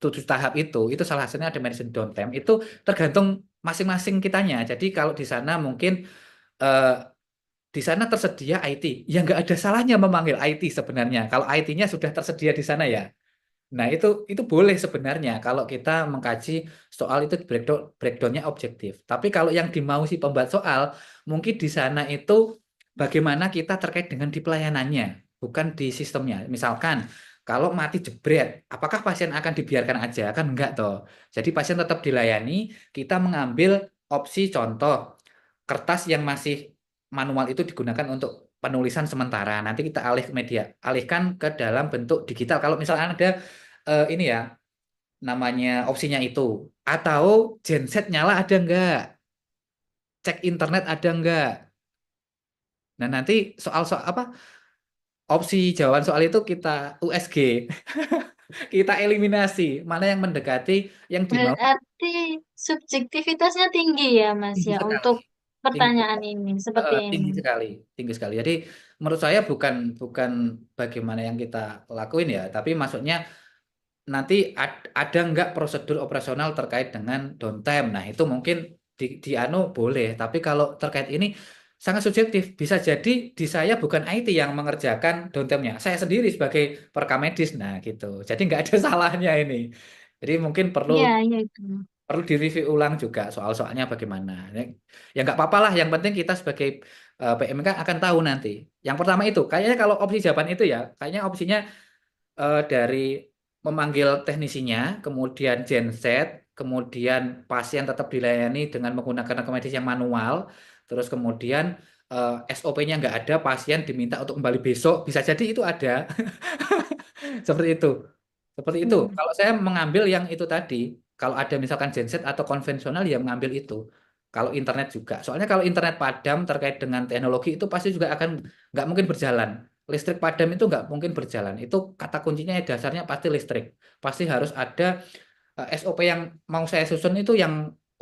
7 tahap itu salah satunya ada management downtime. Itu tergantung masing-masing kitanya. Jadi kalau di sana mungkin eh, di sana tersedia IT, ya nggak ada salahnya memanggil IT sebenarnya. Kalau IT-nya sudah tersedia di sana ya. Nah itu boleh sebenarnya kalau kita mengkaji soal itu breakdownnya objektif. Tapi kalau yang dimau si pembuat soal, mungkin di sana itu bagaimana kita terkait dengan di pelayanannya, bukan di sistemnya. Misalkan kalau mati jebret, apakah pasien akan dibiarkan aja? Kan enggak toh. Jadi pasien tetap dilayani, kita mengambil opsi contoh kertas yang masih manual itu digunakan untuk penulisan sementara. Nanti kita alihkan ke dalam bentuk digital. Kalau misalnya ada ini ya namanya opsinya itu atau genset nyala ada enggak? Cek internet ada enggak? Nah, nanti soal-soal apa? Opsi jawaban soal itu kita USG, kita eliminasi mana yang mendekati yang dimau. Berarti subjektivitasnya tinggi ya, Mas, Tinggi ya, sekali. untuk Tinggi pertanyaan sekali. ini, seperti ini. Tinggi sekali, tinggi sekali. Jadi menurut saya bukan bukan bagaimana yang kita lakuin ya, tapi maksudnya nanti ada nggak prosedur operasional terkait dengan downtime. Nah, itu mungkin di anu boleh, tapi kalau terkait ini sangat subjektif. Bisa jadi di saya bukan IT yang mengerjakan downtime-nya. Saya sendiri sebagai perekam medis. Nah, gitu. Jadi nggak ada salahnya ini. Jadi mungkin perlu Iya, iya itu. perlu direview ulang juga soal-soalnya bagaimana. Ya nggak apa-apa lah, yang penting kita sebagai PMK akan tahu nanti. Yang pertama itu, kayaknya kalau opsi jawaban itu ya, kayaknya opsinya dari memanggil teknisinya, kemudian genset, kemudian pasien tetap dilayani dengan menggunakan rekam medis yang manual, terus kemudian SOP-nya nggak ada, pasien diminta untuk kembali besok, bisa jadi itu ada. Seperti itu. Seperti itu. Hmm. Kalau saya mengambil yang itu tadi, kalau ada misalkan genset atau konvensional ya mengambil itu. Kalau internet juga. Soalnya kalau internet padam terkait dengan teknologi itu pasti juga akan nggak mungkin berjalan. Listrik padam itu nggak mungkin berjalan. Itu kata kuncinya ya dasarnya pasti listrik. Pasti harus ada SOP yang mau saya susun itu yang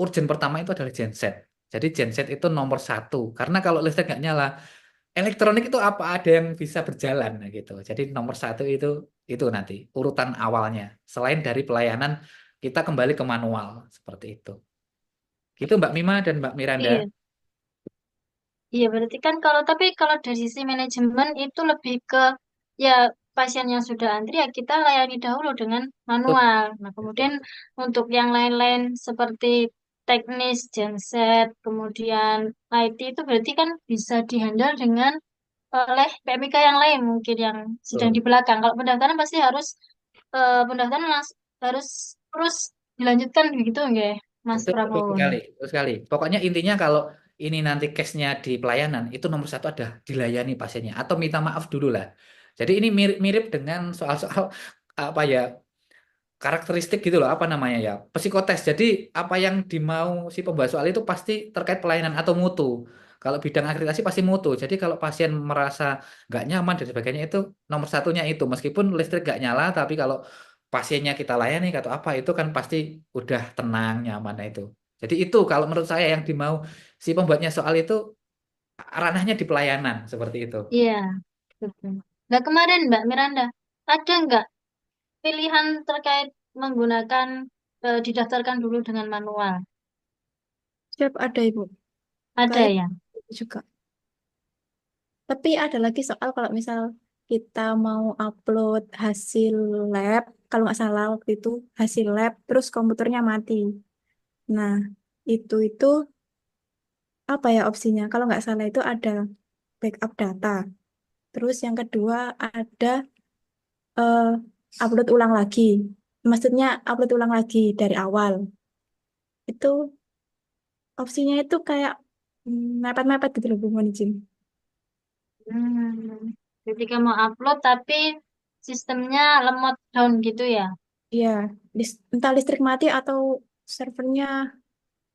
urgent pertama itu adalah genset. Jadi genset itu nomor 1. Karena kalau listrik nggak nyala, elektronik itu apa ada yang bisa berjalan nah gitu. Jadi nomor satu itu nanti urutan awalnya. Selain dari pelayanan, kita kembali ke manual seperti itu. Gitu Mbak Mima dan Mbak Miranda. Iya, iya berarti kan tapi kalau dari sisi manajemen itu lebih ke ya pasien yang sudah antri ya kita layani dahulu dengan Betul, manual. Nah, betul. kemudian untuk yang lain-lain seperti teknis, genset, kemudian IT itu berarti kan bisa dihandle dengan oleh PMK yang lain mungkin yang sedang di Betul. belakang. Kalau pendaftaran pasti pendaftaran harus terus dilanjutkan begitu enggak, Mas Betul Prabowo? sekali, betul sekali. Pokoknya intinya kalau ini nanti case-nya di pelayanan, itu nomor satu ada dilayani pasiennya atau minta maaf dulu lah. Jadi ini mirip-mirip dengan soal-soal apa ya karakteristik gitu loh, apa namanya ya, psikotes. Jadi apa yang dimau si pembawa soal itu pasti terkait pelayanan atau mutu. Kalau bidang akreditasi pasti mutu. Jadi kalau pasien merasa nggak nyaman dan sebagainya itu nomor satunya itu. Meskipun listrik nggak nyala, tapi kalau pasiennya kita layani atau apa itu kan pasti udah tenang, nyaman nah itu. Jadi itu kalau menurut saya yang dimau si pembuatnya soal itu ranahnya di pelayanan seperti itu. Iya, betul. Nah, kemarin Mbak Miranda, ada nggak pilihan terkait menggunakan didaftarkan dulu dengan manual? Siap ada Ibu. Ada Kayak ya? juga. Tapi ada lagi soal kalau misal kita mau upload hasil lab, kalau nggak salah waktu itu hasil lab, terus komputernya mati. Nah, itu apa ya opsinya? Kalau nggak salah itu ada backup data. Terus yang kedua ada eh, upload ulang lagi. Maksudnya upload ulang lagi dari awal. Itu opsinya itu kayak mepet-mepet gitu loh Bu Monijin. Hmm. Ketika mau upload tapi sistemnya lemot down gitu ya? Iya, entah listrik mati atau servernya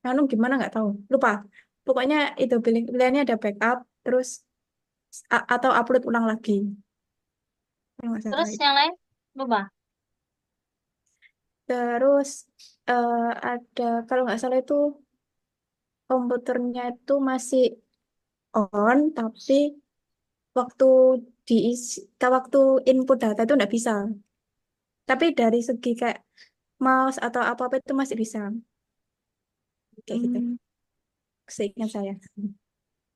anu gimana nggak tahu. Lupa. Pokoknya itu pilihannya ada backup, terus atau upload ulang lagi. Kalau nggak salah Terus itu. yang lain? Lupa. Terus eh, ada kalau nggak salah itu komputernya itu masih on, tapi waktu diisi, waktu input data itu nggak bisa. Tapi dari segi kayak mouse atau apa-apa itu masih bisa. Kayak gitu. Hmm. Seingat saya.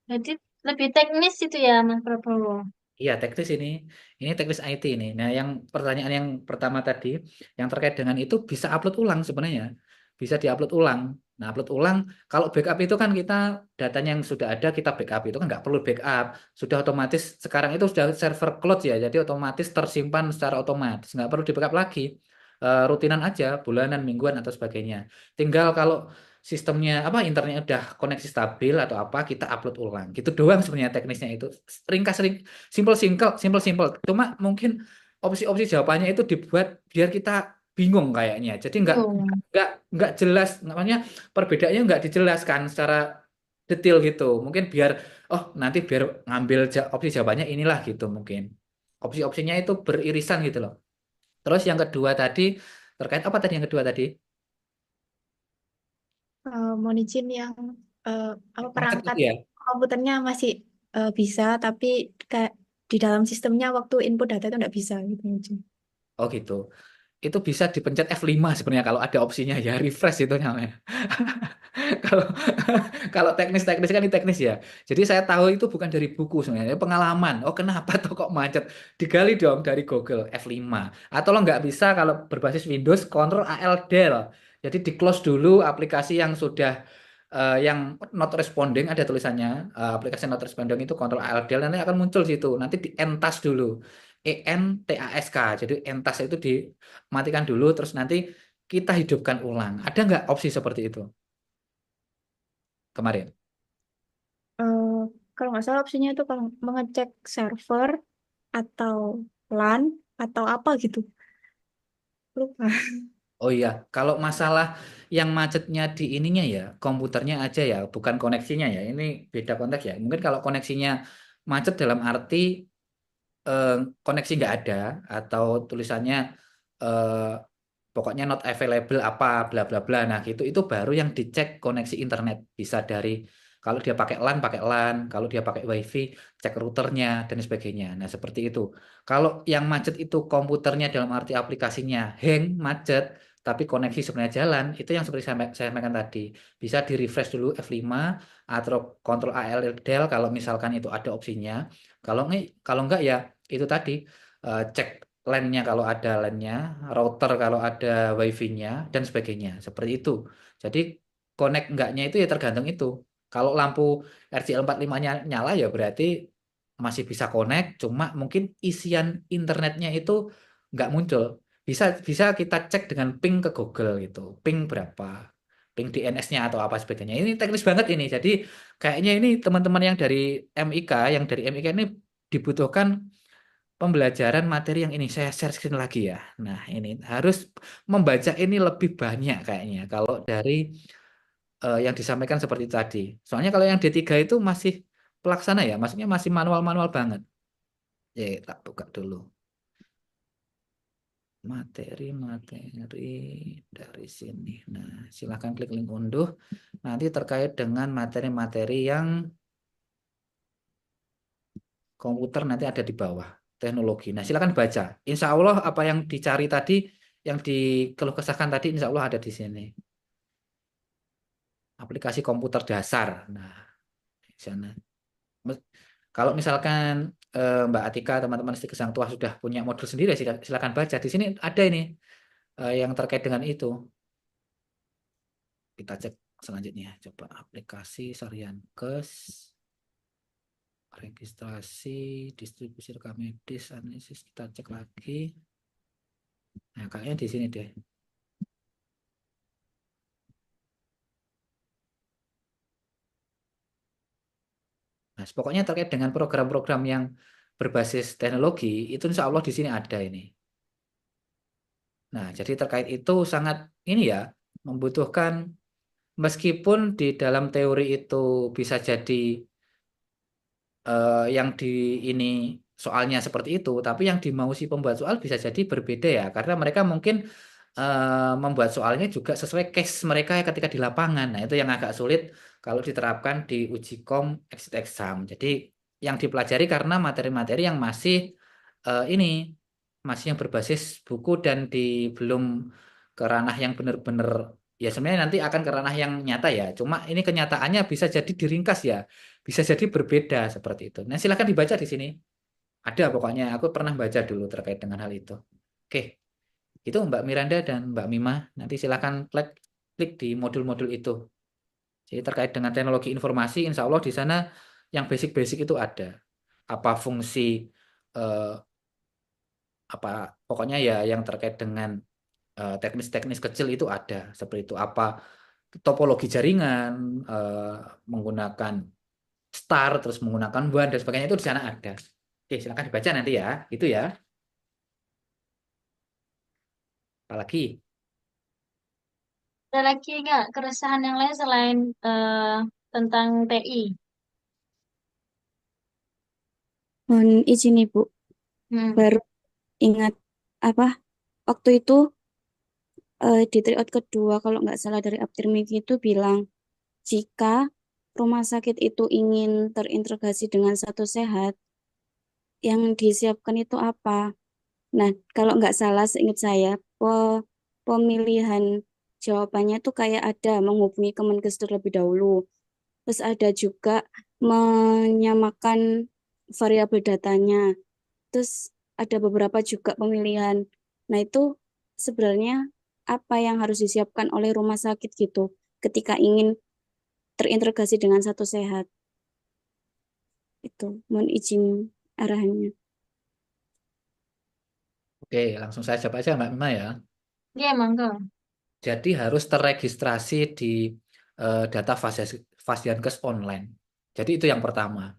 Jadi lebih teknis itu ya, Mas Prabowo. Iya, teknis ini. Ini teknis IT ini. Nah, yang pertanyaan yang pertama tadi, yang terkait dengan itu bisa upload ulang sebenarnya. Bisa diupload ulang. Nah, upload ulang, kalau backup itu kan kita datanya yang sudah ada kita backup itu kan nggak perlu backup. Sudah otomatis sekarang itu sudah server cloud ya, jadi otomatis tersimpan secara otomatis, nggak perlu di backup lagi. Rutinan aja, bulanan, mingguan atau sebagainya. Tinggal kalau sistemnya apa internetnya udah koneksi stabil atau apa kita upload ulang. Gitu doang sebenarnya teknisnya itu. Ringkas simple simple simple simple cuma mungkin opsi-opsi jawabannya itu dibuat biar kita bingung kayaknya jadi Bingung. nggak jelas namanya perbedaannya nggak dijelaskan secara detail gitu mungkin biar oh nanti biar ngambil opsi jawabannya inilah gitu mungkin opsi-opsinya itu beririsan gitu loh terus yang kedua tadi terkait apa tadi yang kedua tadi Mohon izin yang eh, apa macet perangkat tadi ya. komputernya masih bisa, tapi kayak di dalam sistemnya waktu input data itu nggak bisa gitu. Izin. Oh gitu itu bisa dipencet F5 sebenarnya kalau ada opsinya ya refresh itu namanya. Kalau kalau teknis-teknis kan ini teknis ya. Jadi saya tahu itu bukan dari buku sebenarnya, pengalaman. Oh kenapa tuh kok macet? Digali dong dari Google F5. Atau lo nggak bisa kalau berbasis Windows Ctrl Alt Del. Jadi di close dulu aplikasi yang sudah yang not responding ada tulisannya aplikasi not responding itu Ctrl Alt Del nanti akan muncul situ. Nanti di entas dulu. ENTASK. Jadi entas itu dimatikan dulu terus nanti kita hidupkan ulang. Ada nggak opsi seperti itu kemarin? Eh, Kalau nggak salah opsinya itu kalau mengecek server atau LAN atau apa gitu. Lupa. Oh iya, kalau masalah yang macetnya di ininya ya, komputernya aja ya, bukan koneksinya ya. Ini beda konteks ya. Mungkin kalau koneksinya macet dalam arti eh, koneksi nggak ada atau tulisannya eh, pokoknya not available apa bla bla bla. Nah, gitu itu baru yang dicek koneksi internet bisa dari Kalau dia pakai LAN, kalau dia pakai WiFi, cek routernya dan sebagainya. Nah, seperti itu. Kalau yang macet itu komputernya dalam arti aplikasinya hang, macet, tapi koneksi sebenarnya jalan, itu yang seperti saya sampaikan tadi. Bisa di refresh dulu F5 atau Ctrl AL del kalau misalkan itu ada opsinya. Kalau enggak ya itu tadi cek LAN-nya kalau ada LAN-nya, router kalau ada WiFi-nya dan sebagainya. Seperti itu. Jadi connect enggaknya itu ya tergantung itu. Kalau lampu RJL 45-nya nyala ya berarti masih bisa connect, cuma mungkin isian internetnya itu nggak muncul. Bisa bisa kita cek dengan ping ke Google gitu. Ping berapa? Ping DNS-nya atau apa sebagainya. Ini teknis banget ini. Jadi kayaknya ini teman-teman yang dari MIK ini dibutuhkan pembelajaran materi yang ini. Saya share screen lagi ya. Nah, ini harus membaca ini lebih banyak kayaknya. Kalau dari yang disampaikan seperti tadi. Soalnya kalau yang D3 itu masih pelaksana ya, maksudnya masih manual-manual banget. Ya, tak buka dulu. Materi-materi dari sini. Nah, silahkan klik link unduh. Nanti terkait dengan materi-materi yang komputer nanti ada di bawah. Teknologi. Nah, silahkan baca. Insya Allah apa yang dicari tadi, yang dikeluh kesahkan tadi, insya Allah ada di sini. Aplikasi komputer dasar. Nah, di sana. Kalau misalkan Mbak Atika, teman-teman Isti Gesang Tua sudah punya modul sendiri, silakan baca. Di sini ada ini yang terkait dengan itu. Kita cek selanjutnya. Coba aplikasi Sariankes, registrasi, distribusi rekam medis, analisis. Kita cek lagi. Nah, kayaknya di sini deh. Nah, pokoknya terkait dengan program-program yang berbasis teknologi, itu insya Allah di sini ada ini. Nah, jadi terkait itu sangat ini ya, membutuhkan meskipun di dalam teori itu bisa jadi yang di ini soalnya seperti itu, tapi yang dimau si pembuat soal bisa jadi berbeda ya, karena mereka mungkin membuat soalnya juga sesuai case mereka ketika di lapangan. Nah, itu yang agak sulit kalau diterapkan di uji kom exit exam. Jadi yang dipelajari karena materi-materi yang masih ini masih yang berbasis buku dan di belum ke ranah yang benar-benar ya sebenarnya nanti akan ke ranah yang nyata ya. Cuma ini kenyataannya bisa jadi diringkas ya, bisa jadi berbeda seperti itu. Nah, silakan dibaca di sini. Ada pokoknya aku pernah baca dulu terkait dengan hal itu. Oke. Itu Mbak Miranda dan Mbak Mima, nanti silakan klik di modul-modul itu. Jadi terkait dengan teknologi informasi, insya Allah di sana yang basic-basic itu ada. Apa fungsi, eh, apa pokoknya ya yang terkait dengan teknis-teknis kecil itu ada. Seperti itu apa topologi jaringan, menggunakan star, terus menggunakan WAN dan sebagainya itu di sana ada. Oke, silakan dibaca nanti ya. Itu ya. Apalagi? Ada lagi nggak keresahan yang lain selain tentang TI? Mohon izin Ibu, Hmm. baru ingat apa waktu itu di tryout kedua kalau nggak salah dari Aptirmik itu bilang jika rumah sakit itu ingin terintegrasi dengan satu sehat, yang disiapkan itu apa? Nah, kalau nggak salah seingat saya, pemilihan jawabannya tuh kayak ada menghubungi Kemenkes terlebih dahulu. Terus ada juga menyamakan variabel datanya. Terus ada beberapa juga pemilihan. Nah, itu sebenarnya apa yang harus disiapkan oleh rumah sakit gitu ketika ingin terintegrasi dengan satu sehat. Itu, mohon izin arahannya. Oke, langsung saya jawab aja Mbak Mima ya. Iya, mangga. Jadi harus terregistrasi di data Fasiankes online. Jadi itu yang pertama.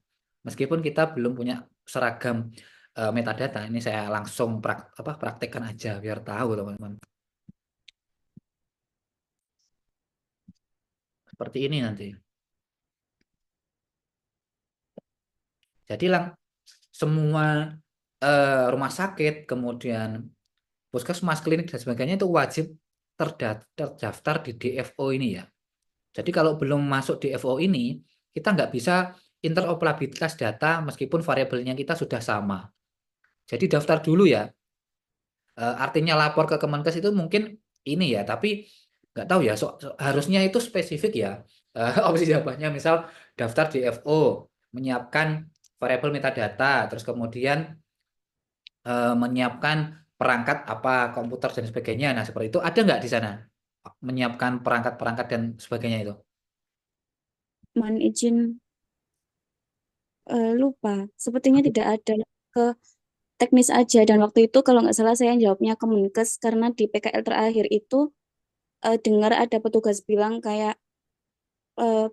Meskipun kita belum punya seragam metadata, ini saya langsung praktekkan aja biar tahu teman-teman. Seperti ini nanti. Jadi semua rumah sakit, kemudian puskesmas, klinik dan sebagainya itu wajib terdaftar di DFO ini ya. Jadi kalau belum masuk DFO ini, kita nggak bisa interoperabilitas data meskipun variabelnya kita sudah sama. Jadi daftar dulu ya. Artinya lapor ke Kemenkes itu mungkin ini ya, tapi nggak tahu ya. Harusnya itu spesifik ya. Opsi jawabannya misal daftar DFO, menyiapkan variabel metadata, terus kemudian menyiapkan perangkat apa komputer dan sebagainya. Nah seperti itu ada nggak di sana menyiapkan perangkat-perangkat dan sebagainya itu? Mohon izin, lupa. Sepertinya tidak ada, ke teknis aja. Dan waktu itu kalau nggak salah saya jawabnya Kemenkes karena di PKL terakhir itu dengar ada petugas bilang kayak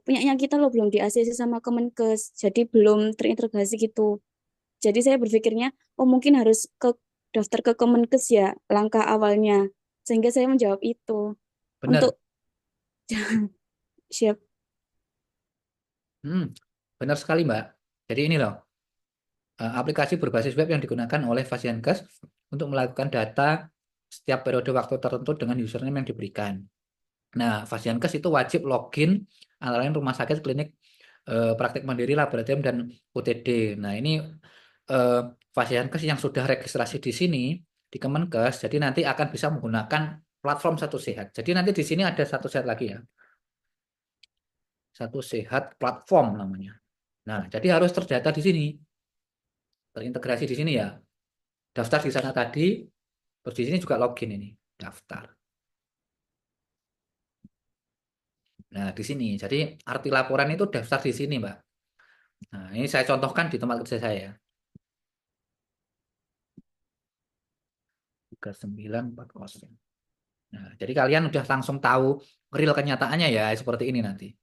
punyanya kita loh belum di ACC sama Kemenkes, jadi belum terintegrasi gitu. Jadi saya berpikirnya, oh mungkin harus ke daftar ke Kemenkes ya langkah awalnya. Sehingga saya menjawab itu. Untuk Benar. siap. Benar sekali Mbak. Jadi ini loh, aplikasi berbasis web yang digunakan oleh Fasienkes untuk melakukan data setiap periode waktu tertentu dengan username yang diberikan. Nah, Fasienkes itu wajib login antara lain rumah sakit, klinik, praktik mandiri, laboratorium, dan UTD. Nah, ini Fasienkes yang sudah registrasi di sini, di Kemenkes, jadi nanti akan bisa menggunakan platform Satu Sehat. Jadi nanti di sini ada Satu Sehat lagi ya. Satu Sehat platform namanya. Nah, jadi harus terdata di sini. Terintegrasi di sini ya. Daftar di sana tadi, terus di sini juga login ini, daftar. Nah, di sini. Jadi arti laporan itu daftar di sini, Mbak. Nah, ini saya contohkan di tempat kerja saya. 3940. Nah, jadi kalian udah langsung tahu real kenyataannya ya, seperti ini nanti.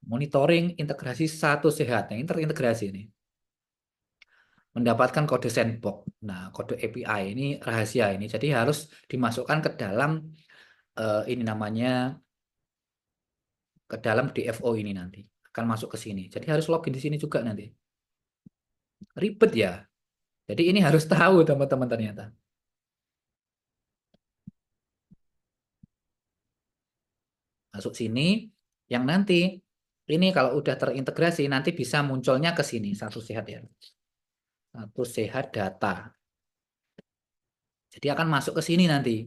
Monitoring integrasi Satu Sehat. Nah, ini terintegrasi ini. Mendapatkan kode sandbox. Nah, kode API ini rahasia ini. Jadi harus dimasukkan ke dalam ini namanya ke dalam DFO ini nanti. Akan masuk ke sini. Jadi harus login di sini juga nanti. Ribet ya. Jadi ini harus tahu teman-teman ternyata. Masuk sini, yang nanti ini kalau udah terintegrasi nanti bisa munculnya ke sini Satu Sehat ya. Satu Sehat data. Jadi akan masuk ke sini nanti.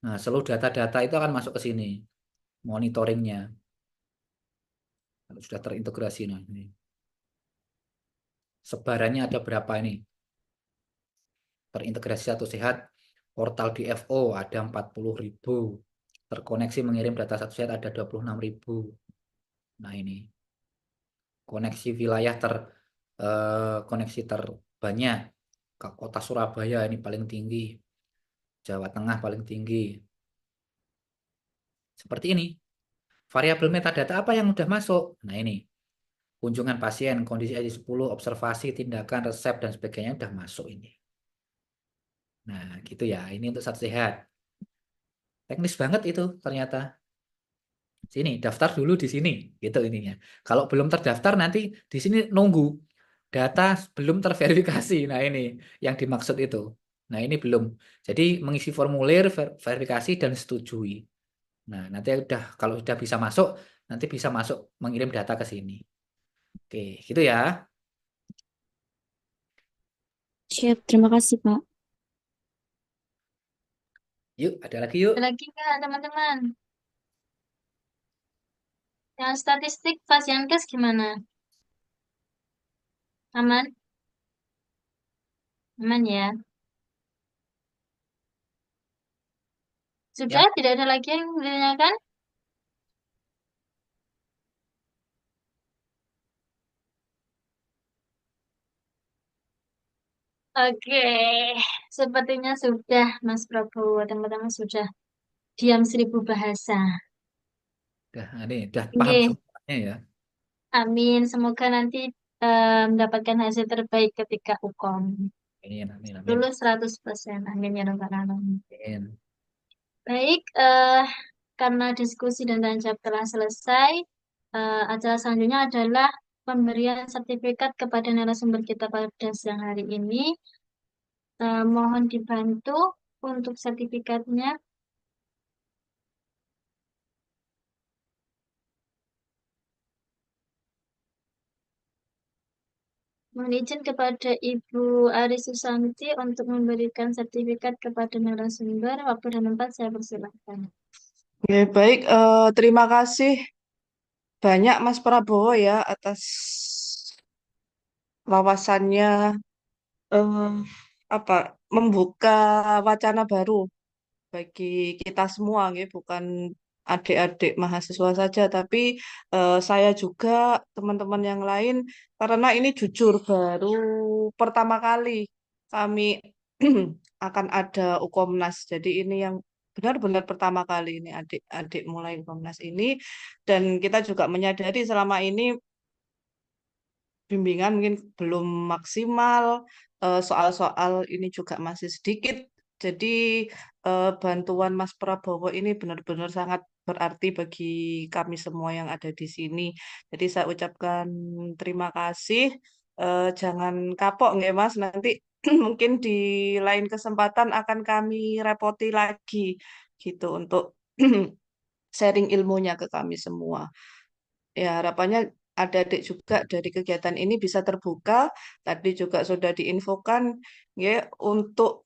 Nah, seluruh data-data itu akan masuk ke sini. Monitoringnya. Kalau sudah terintegrasi nah ini. Sebarannya ada berapa ini? Terintegrasi Satu Sehat, portal DFO ada 40.000. Terkoneksi mengirim data Satu Sehat ada 26.000. Nah ini. Koneksi wilayah koneksi terbanyak ke kota Surabaya ini paling tinggi, Jawa Tengah paling tinggi. Seperti ini. Variabel metadata apa yang udah masuk? Nah ini. Kunjungan pasien, kondisi ID10, observasi, tindakan, resep, dan sebagainya udah masuk ini. Nah gitu ya. Ini untuk Satu Sehat. Teknis banget itu ternyata. Sini, daftar dulu di sini. Gitu ininya. Kalau belum terdaftar nanti di sini nunggu. Data belum terverifikasi. Nah ini yang dimaksud itu. Nah ini belum. Jadi mengisi formulir, verifikasi, dan setujui. Nah nanti udah kalau sudah bisa masuk, nanti bisa masuk mengirim data ke sini. Oke, gitu ya. Siap, terima kasih Pak. Yuk, ada lagi yuk. Ada lagi nggak teman-teman? Yang statistik Fasienkes gimana? Aman? Aman ya? Sudah, Yang tidak ada lagi yang ditanyakan? Oke, sepertinya sudah, Mas Prabowo. Teman-teman sudah diam 1000 bahasa. udah paham Oke, semuanya ya. amin. Semoga nanti mendapatkan hasil terbaik ketika UKOM. Amin, amin, amin. Lulus 100%. Amin ya Rabbal Alamin. Amin. Baik, karena diskusi dan tanya jawab telah selesai, acara selanjutnya adalah pemberian sertifikat kepada narasumber kita pada siang hari ini. Mohon dibantu untuk sertifikatnya. Mohon izin kepada Ibu Ari Susanti untuk memberikan sertifikat kepada narasumber. Waktu dan tempat saya persilahkan. Oke, baik. Terima kasih banyak Mas Prabowo ya atas wawasannya, eh, apa membuka wacana baru bagi kita semua, ya, bukan adik-adik mahasiswa saja, tapi saya juga teman-teman yang lain, karena ini jujur baru pertama kali kami akan ada Ukomnas. Jadi ini yang benar-benar pertama kali ini adik-adik mulai Ukomnas ini, dan kita juga menyadari selama ini bimbingan mungkin belum maksimal, soal-soal ini juga masih sedikit. Jadi bantuan Mas Prabowo ini benar-benar sangat berarti bagi kami semua yang ada di sini. Jadi saya ucapkan terima kasih. Jangan kapok nggih Mas, nanti mungkin di lain kesempatan akan kami repoti lagi gitu untuk sharing ilmunya ke kami semua. Ya, harapannya adik-adik juga dari kegiatan ini bisa terbuka. Tadi juga sudah diinfokan, ya, untuk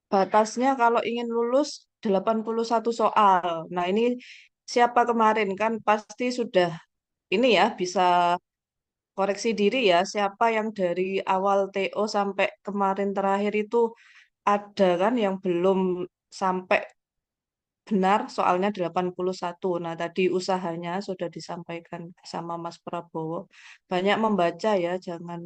batasnya kalau ingin lulus 81 soal. Nah, ini siapa kemarin kan pasti sudah ini ya bisa koreksi diri ya, siapa yang dari awal TO sampai kemarin terakhir itu ada kan yang belum sampai benar soalnya 81. Nah, tadi usahanya sudah disampaikan sama Mas Prabowo. Banyak membaca ya, jangan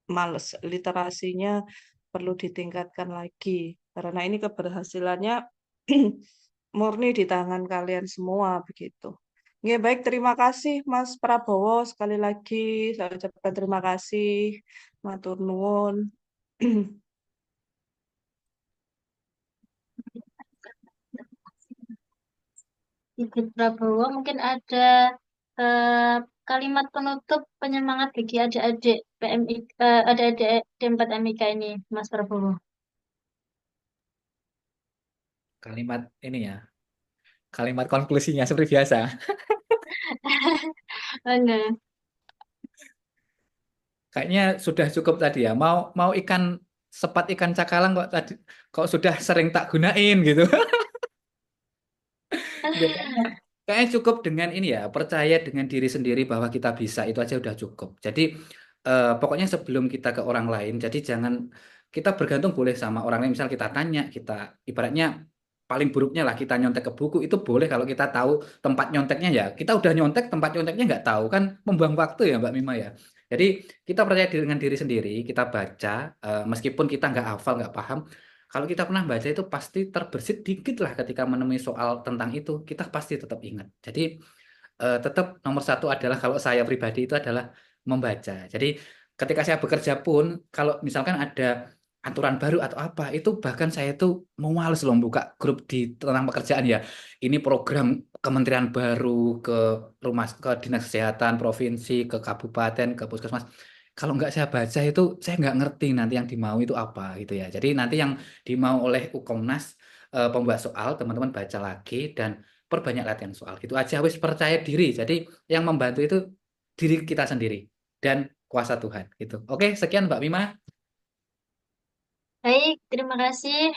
males. Literasinya perlu ditingkatkan lagi. Karena ini keberhasilannya murni di tangan kalian semua begitu. Ya, baik, terima kasih Mas Prabowo. Sekali lagi saya ucapkan terima kasih. Matur nuwun. Ibu Prabowo mungkin ada eh, kalimat penutup penyemangat bagi adik-adik PMI, adik-adik D4 MIK ini, Mas Prabowo. Kalimat ini ya, kalimat konklusinya seperti biasa. Enggak. Kayaknya sudah cukup tadi ya. Mau mau ikan sepat ikan cakalang kok tadi kok sudah sering tak gunain gitu. Nggak, kayaknya cukup dengan ini ya, percaya dengan diri sendiri bahwa kita bisa, itu aja udah cukup. Jadi pokoknya sebelum kita ke orang lain, jadi jangan kita bergantung boleh sama orang lain. Misal kita tanya, kita ibaratnya paling buruknya lah kita nyontek ke buku itu boleh kalau kita tahu tempat nyonteknya ya. Kita udah nyontek tempat nyonteknya nggak tahu kan membuang waktu ya Mbak Mima ya. Jadi kita percaya dengan diri sendiri, kita baca meskipun kita nggak hafal nggak paham. Kalau kita pernah baca itu pasti terbersit dikit lah ketika menemui soal tentang itu, kita pasti tetap ingat. Jadi tetap nomor satu adalah kalau saya pribadi itu adalah membaca. Jadi ketika saya bekerja pun, kalau misalkan ada aturan baru atau apa, itu bahkan saya tuh mau males loh buka grup di tentang pekerjaan ya. Ini program kementerian baru ke rumah ke dinas kesehatan provinsi, ke kabupaten, ke puskesmas. Kalau nggak saya baca itu saya nggak ngerti nanti yang dimau itu apa gitu ya. Jadi nanti yang dimau oleh Ukomnas pembuat soal teman-teman baca lagi dan perbanyak latihan soal gitu aja wis percaya diri. Jadi yang membantu itu diri kita sendiri dan kuasa Tuhan gitu. Oke, sekian Mbak Mima. Baik, terima kasih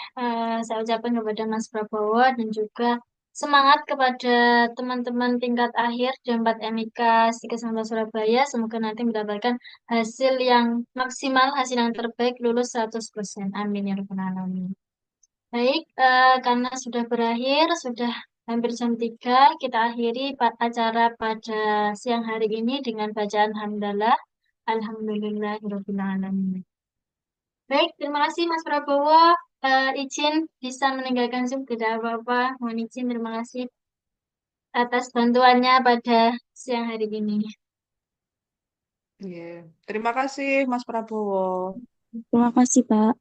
saya ucapkan kepada Mas Prabowo dan juga semangat kepada teman-teman tingkat akhir D4 MIK Stikes Surabaya. Semoga nanti mendapatkan hasil yang maksimal, hasil yang terbaik, lulus 100%. Amin ya rabbal alamin. Baik, karena sudah berakhir, sudah hampir jam 3, kita akhiri acara pada siang hari ini dengan bacaan hamdalah. Alhamdulillahirabbil alamin. Baik, terima kasih Mas Prabowo. Izin bisa meninggalkan Zoom, tidak apa-apa. Mohon izin, terima kasih atas bantuannya pada siang hari ini. Iya. Terima kasih Mas Prabowo. Terima kasih, Pak.